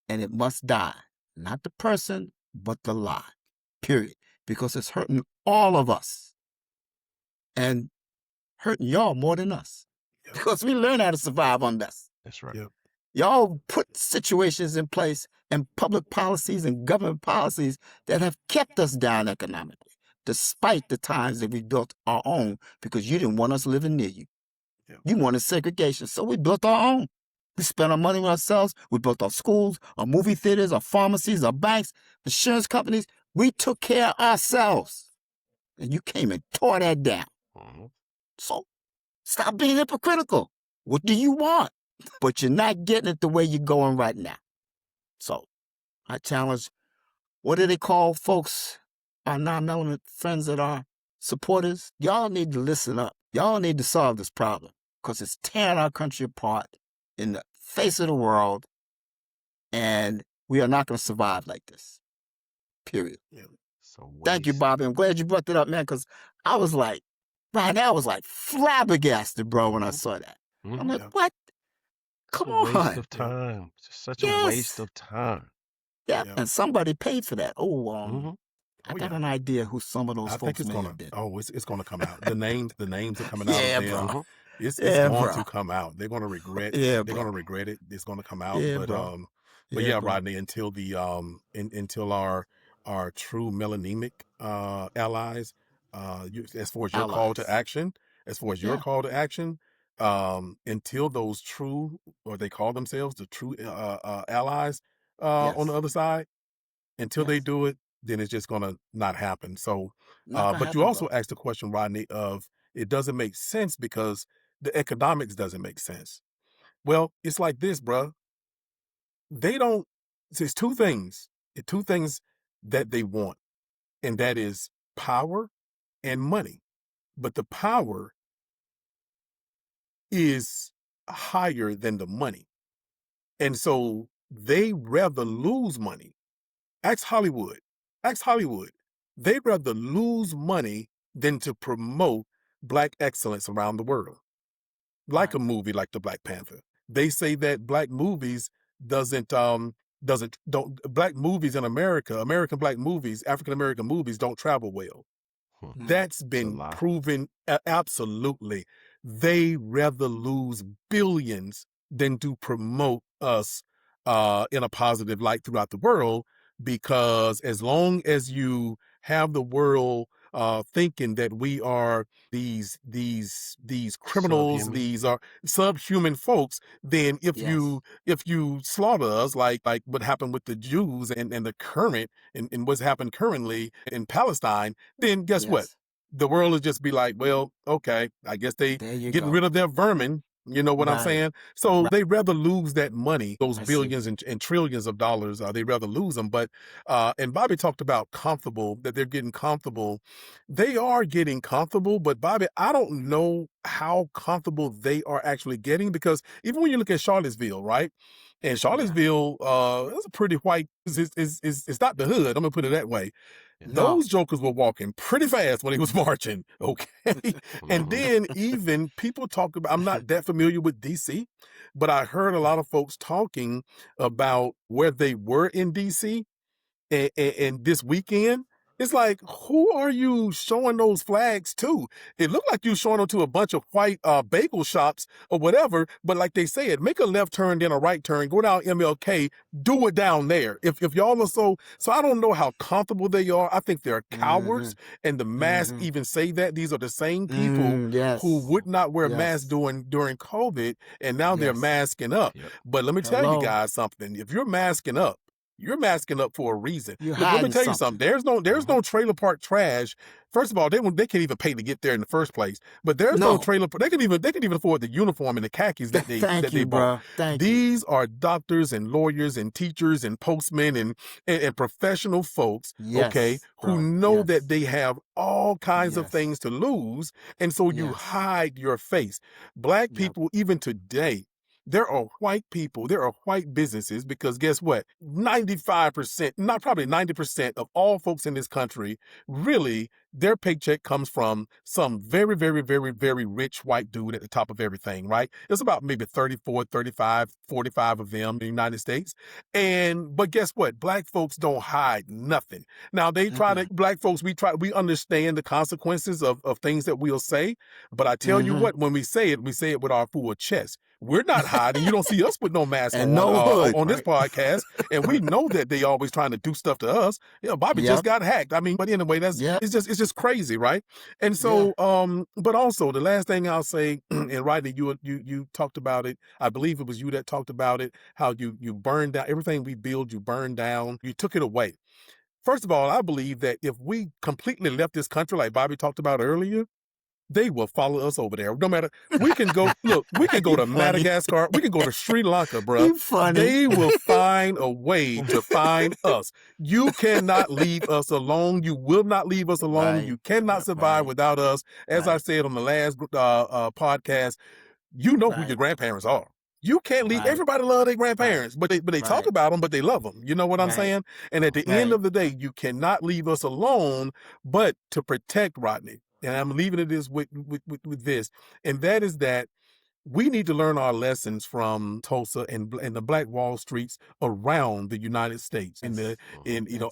and it must die. Not the person, but the lie. Period. Because it's hurting all of us and hurting y'all more than us. Yep. Because we learn how to survive on this. That's right. Yep. Y'all put situations in place and public policies and government policies that have kept us down economically, despite the times that we built our own because you didn't want us living near you. Yep. You wanted segregation, so we built our own. We spent our money on ourselves. We built our schools, our movie theaters, our pharmacies, our banks, insurance companies. We took care of ourselves. And you came and tore that down. Mhm. So stop being hypocritical. What do you want? But you're not getting it the way you're going right now. So I challenge, what do they call folks, our non-melanin friends that are supporters? Y'all need to listen up. Y'all need to solve this problem because it's tearing our country apart in the face of the world, and we are not going to survive like this. Period. So Thank you, Bobby. I'm glad you brought that up, man, because I was like, right now I was like flabbergasted, bro, when I saw that. I'm like, what? Come It's a waste on. of time. It's just such a Yes. waste of time. Yeah, Yeah. and somebody paid for that. Mhm. I got an idea who some of those I think folks it's may gonna. have been. Oh, it's gonna come out. The names are coming out Yeah, of them. bro. It's Yeah, going bro. to come out. They're gonna regret. Yeah, They're bro. gonna regret it. It's gonna come out. Yeah, but bro. but Yeah, yeah, bro. Rodney. Until the until our true melanemic allies, as far as your call to Allies. action, Yeah. until those true, or they call themselves the true allies on the Yes. other side, until they Yes. do it, then it's just gonna not happen. So, Not gonna but you happen, also bro. asked the question, Rodney, of it doesn't make sense because the economics doesn't make sense. Well, it's like this, bruh. They don't. It's two things. It's two things that they want, and that is power and money. But the power is higher than the money, and so they rather lose money. Ask Hollywood. Ask Hollywood. They'd rather lose money than to promote black excellence around the world. Like a Right. movie like the Black Panther. They say that black movies don't black movies in America, American black movies, African American movies don't travel well. That's It's a been lie. proven absolutely. They rather lose billions than to promote us in a positive light throughout the world, because as long as you have the world thinking that we are these criminals, Subhuman. these are subhuman folks, then if Yes. you slaughter us like what happened with the Jews and the current and what's happened currently in Palestine, then guess what? Yes. The world will just be like, well, okay, I guess they There you getting go. rid of their vermin. You know what I'm Right. saying? So they rather lose that money, those I see. billions and trillions of dollars. They rather lose them. But and Bobby talked about comfortable, that they're getting comfortable. They are getting comfortable, but Bobby, I don't know how comfortable they are actually getting, because even when you look at Charlottesville, right? And Charlottesville, it's a pretty white. It's not the hood. I'm gonna put it that way. Yeah. No. Those jokers were walking pretty fast when he was marching, okay? And Mhm. then even people talk about, I'm not that familiar with DC, but I heard a lot of folks talking about where they were in DC and this weekend. It's like, who are you showing those flags to? It looked like you showing them to a bunch of white bagel shops or whatever, but like they said, make a left turn, then a right turn, go down MLK, do it down there. If y'all are so I don't know how comfortable they are. I think they're cowards, and the masks even say that. These are the same people Yes. who would not wear masks Yes. during COVID, and now they're Yes. masking up. Yep. But let me tell you Hello. guys something. If you're masking up, you're masking up for a reason. You're Look, let me hiding tell you something. There's no trailer park trash. First of all, they can't even pay to get there in the first place. But there's no No. trailer. They can even afford the uniform and the khakis that they Thank that they you, bought. bro. Thank you. These are doctors and lawyers and teachers and postmen and professional folks, okay, Yes, who bro. know Yes. that they have all kinds of Yes. things to lose, and so you Yes. hide your face. Black Yep. people, even today, there are white people, there are white businesses, because guess what? 95%, not probably 90% of all folks in this country, really, their paycheck comes from some very, very, very, very rich white dude at the top of everything, right? It's about maybe 34, 35, 45 of them in the United States. But guess what? Black folks don't hide nothing. Now they try to, black folks, we understand the consequences of things that we'll say. But I tell you what, when we say it with our full chest. We're not hiding. You don't see us with no mask And on, no hood, on this right? podcast. And we know that they always trying to do stuff to us. You know, Bobby just got hacked. I mean, but anyway, it's just crazy, right? And so, but also the last thing I'll say, and Rodney, you talked about it. I believe it was you that talked about it, how you burned down everything we build, you burned down, you took it away. First of all, I believe that if we completely left this country, like Bobby talked about earlier, they will follow us over there. No matter, we can go, look, we can go to Madagascar, we can go to Sri Lanka, bro. They will find a way to find us. You cannot leave us alone. You will not leave us alone. You cannot survive without us. As I said on the last podcast, you know who your grandparents are. You can't leave. Everybody love their grandparents, but they talk about them, but they love them. You know what I'm saying? And at the end of the day, you cannot leave us alone, but to protect Rodney. And I'm leaving it this with this, and that is that we need to learn our lessons from Tulsa and the Black Wall Streets around the United States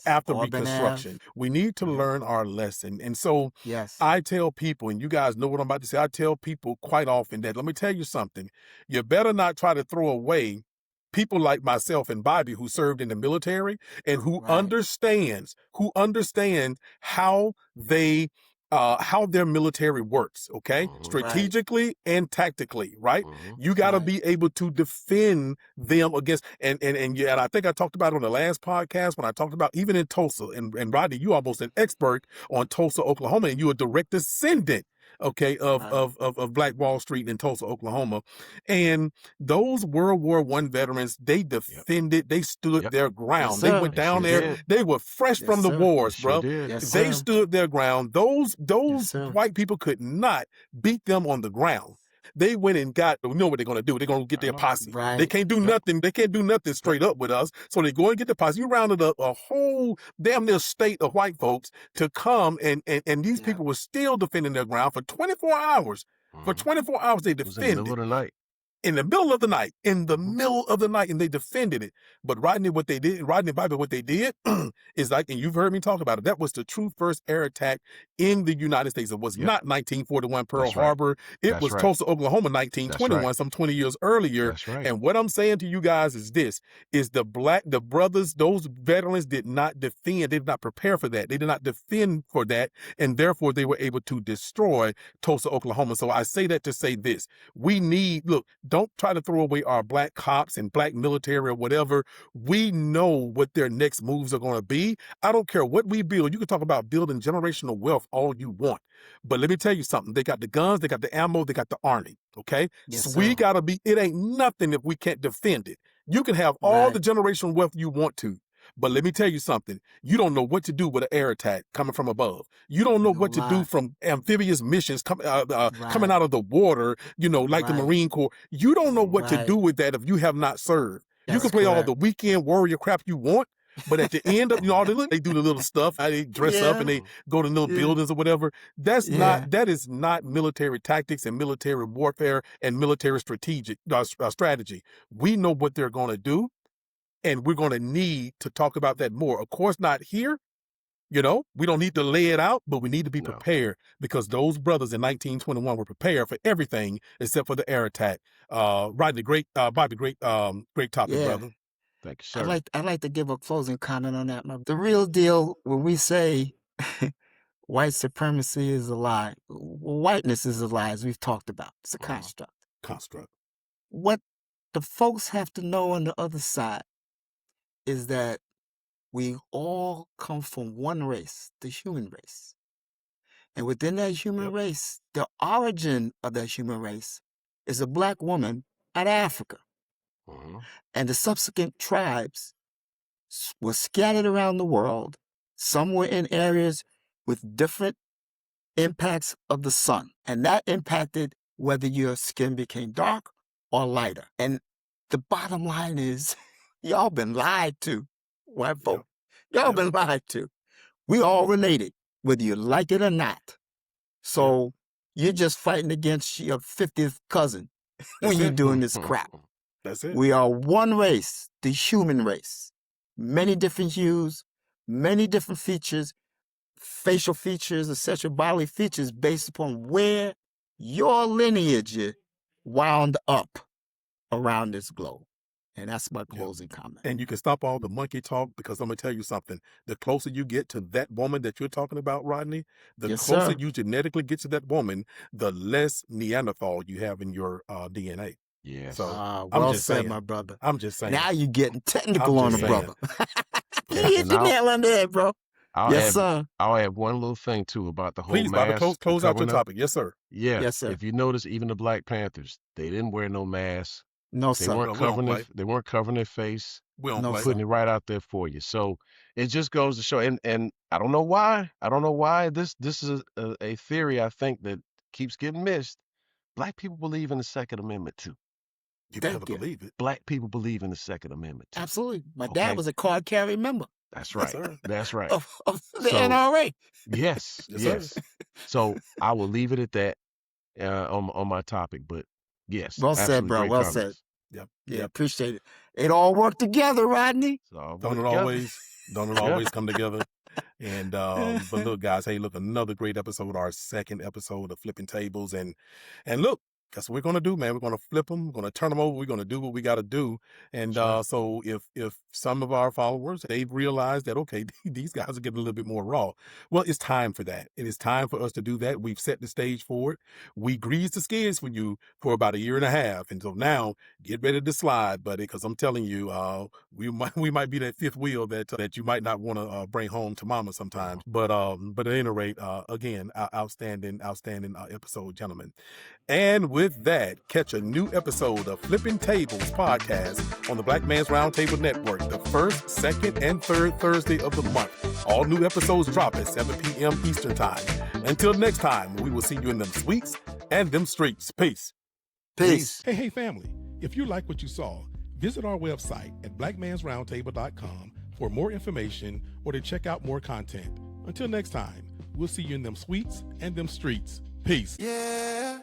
after Reconstruction. We need to learn our lesson. And so I tell people, and you guys know what I'm about to say, I tell people quite often that, let me tell you something, you better not try to throw away people like myself and Bobby who served in the military and who understands how their military works, okay? Strategically and tactically, right? You got to be able to defend them against, and I think I talked about it on the last podcast when I talked about even in Tulsa, and Rodney, you almost an expert on Tulsa, Oklahoma, and you a direct descendant, okay, of Black Wall Street in Tulsa, Oklahoma. And those World War I veterans, they defended, they stood their ground. They went down there, they were fresh from the wars, bro. They stood their ground. Those white people could not beat them on the ground. They went and you know what they're going to do. They're going to get their posse. They can't do nothing. They can't do nothing straight up with us. So they go and get the posse. You rounded up a whole damn near state of white folks to come, and these people were still defending their ground for 24 hours. For 24 hours, they defended. In the middle of the night. In the middle of the night, and they defended it. But Rodney, what they did is like, and you've heard me talk about it, that was the true first air attack in the United States. It was not 1941 Pearl Harbor. It was Tulsa, Oklahoma, 1921, some 20 years earlier. And what I'm saying to you guys is this, is the brothers, those veterans did not defend, they did not prepare for that. They did not defend for that, and therefore they were able to destroy Tulsa, Oklahoma. So I say that to say this, don't try to throw away our black cops and black military or whatever. We know what their next moves are going to be. I don't care what we build. You can talk about building generational wealth all you want. But let me tell you something. They got the guns, they got the ammo, they got the army. Okay? So we got to it ain't nothing if we can't defend it. You can have all the generational wealth you want to. But let me tell you something. You don't know what to do with an air attack coming from above. You don't know what to do from amphibious missions coming out of the water, like the Marine Corps. You don't know what to do with that if you have not served. You can play all the weekend warrior crap you want, but at the end of, they do the little stuff. They dress up and they go to little buildings or whatever. That is not military tactics and military warfare and military strategy. We know what they're going to do. And we're going to need to talk about that more. Of course, not here. We don't need to lay it out, but we need to be prepared because those brothers in 1921 were prepared for everything except for the air attack. Rodney, Bobby, great topic, brother. Thank you, sir. I'd like to give a closing comment on that. The real deal, when we say white supremacy is a lie, whiteness is a lie, as we've talked about. It's a construct. What the folks have to know on the other side is that we all come from one race, the human race. And within that human race, the origin of that human race is a black woman out of Africa. And the subsequent tribes were scattered around the world. Some were in areas with different impacts of the sun. And that impacted whether your skin became dark or lighter. And the bottom line is, y'all been lied to, white folk. Y'all been lied to. We all related, whether you like it or not. So you're just fighting against your 50th cousin when you're doing this crap. That's it. We are one race, the human race. Many different hues, many different features, facial features, etc., bodily features based upon where your lineage wound up around this globe. And that's my closing comment. And you can stop all the monkey talk, because I'm going to tell you something. The closer you get to that woman that you're talking about, Rodney, the closer you genetically get to that woman, the less Neanderthal you have in your DNA. Yes. So well I'm just said, saying, my brother. I'm just saying. Now you're getting technical on the brother. You hit the I'll- nail on the head, bro. Sir. I'll add one little thing too about the whole Please, Bobby, mask. close out your covering up. topic. Yes, sir. Yeah. Yes, sir. If you notice, even the Black Panthers, they didn't wear no masks. No, They sir. weren't covering their face. We don't play. Putting it right out there for you. So it just goes to show, and I don't know why. This is a theory I think that keeps getting missed. Black people believe in the Second Amendment too. You better believe it. Black people believe in the Second Amendment too. Absolutely. My dad was a card carrying member. That's right. That's right. Of the NRA. Yes. Yes. So I will leave it at that on my topic. But yes. Well said, bro. Well said. Yep. Yeah, appreciate it. It all worked together, Rodney. Don't it always come together? And but look, guys, hey, look, another great episode, our second episode of Flipping Tables, and look, that's what we're gonna do, man. We're gonna flip them, we're gonna turn them over, we're gonna do what we gotta do. And so if some of our followers, they've realized that, okay, these guys are getting a little bit more raw, well, it's time for that. It is time for us to do that. We've set the stage for it. We greased the skids for you for about a year and a half, and so now get ready to slide, buddy, because I'm telling you, we might be that fifth wheel that you might not want to bring home to mama sometimes. But at any rate, again, outstanding episode, gentlemen. And with that, catch a new episode of Flipping Tables podcast on the Black Man's Roundtable Network, the first, second, and third Thursday of the month. All new episodes drop at 7 p.m. Eastern Time. Until next time, we will see you in them suites and them streets. Peace. Peace. Hey, family. If you like what you saw, visit our website at blackmansroundtable.com for more information or to check out more content. Until next time, we'll see you in them suites and them streets. Peace. Yeah.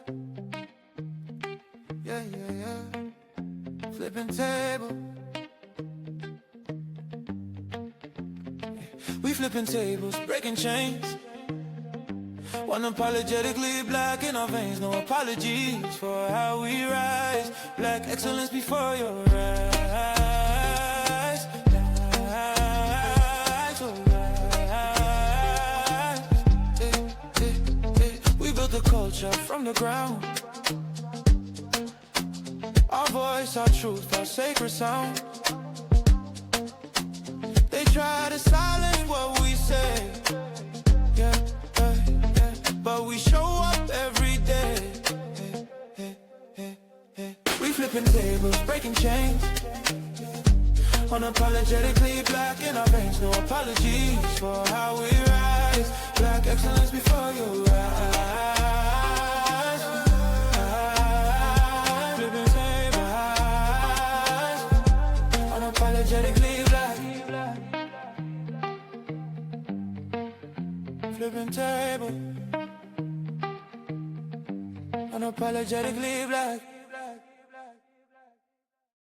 Flipping table. We flipping tables, breaking chains. Unapologetically black in our veins. No apologies for how we rise. Black excellence before your eyes. We built the culture from the ground. Our voice, our truth, our sacred sound. They try to silence what we say. But we show up every day. We flipping tables, breaking chains. Unapologetically black in our veins. No apologies for how we rise. Black excellence before your eyes. Flipping tables, unapologetically black. Flipping tables, unapologetically black.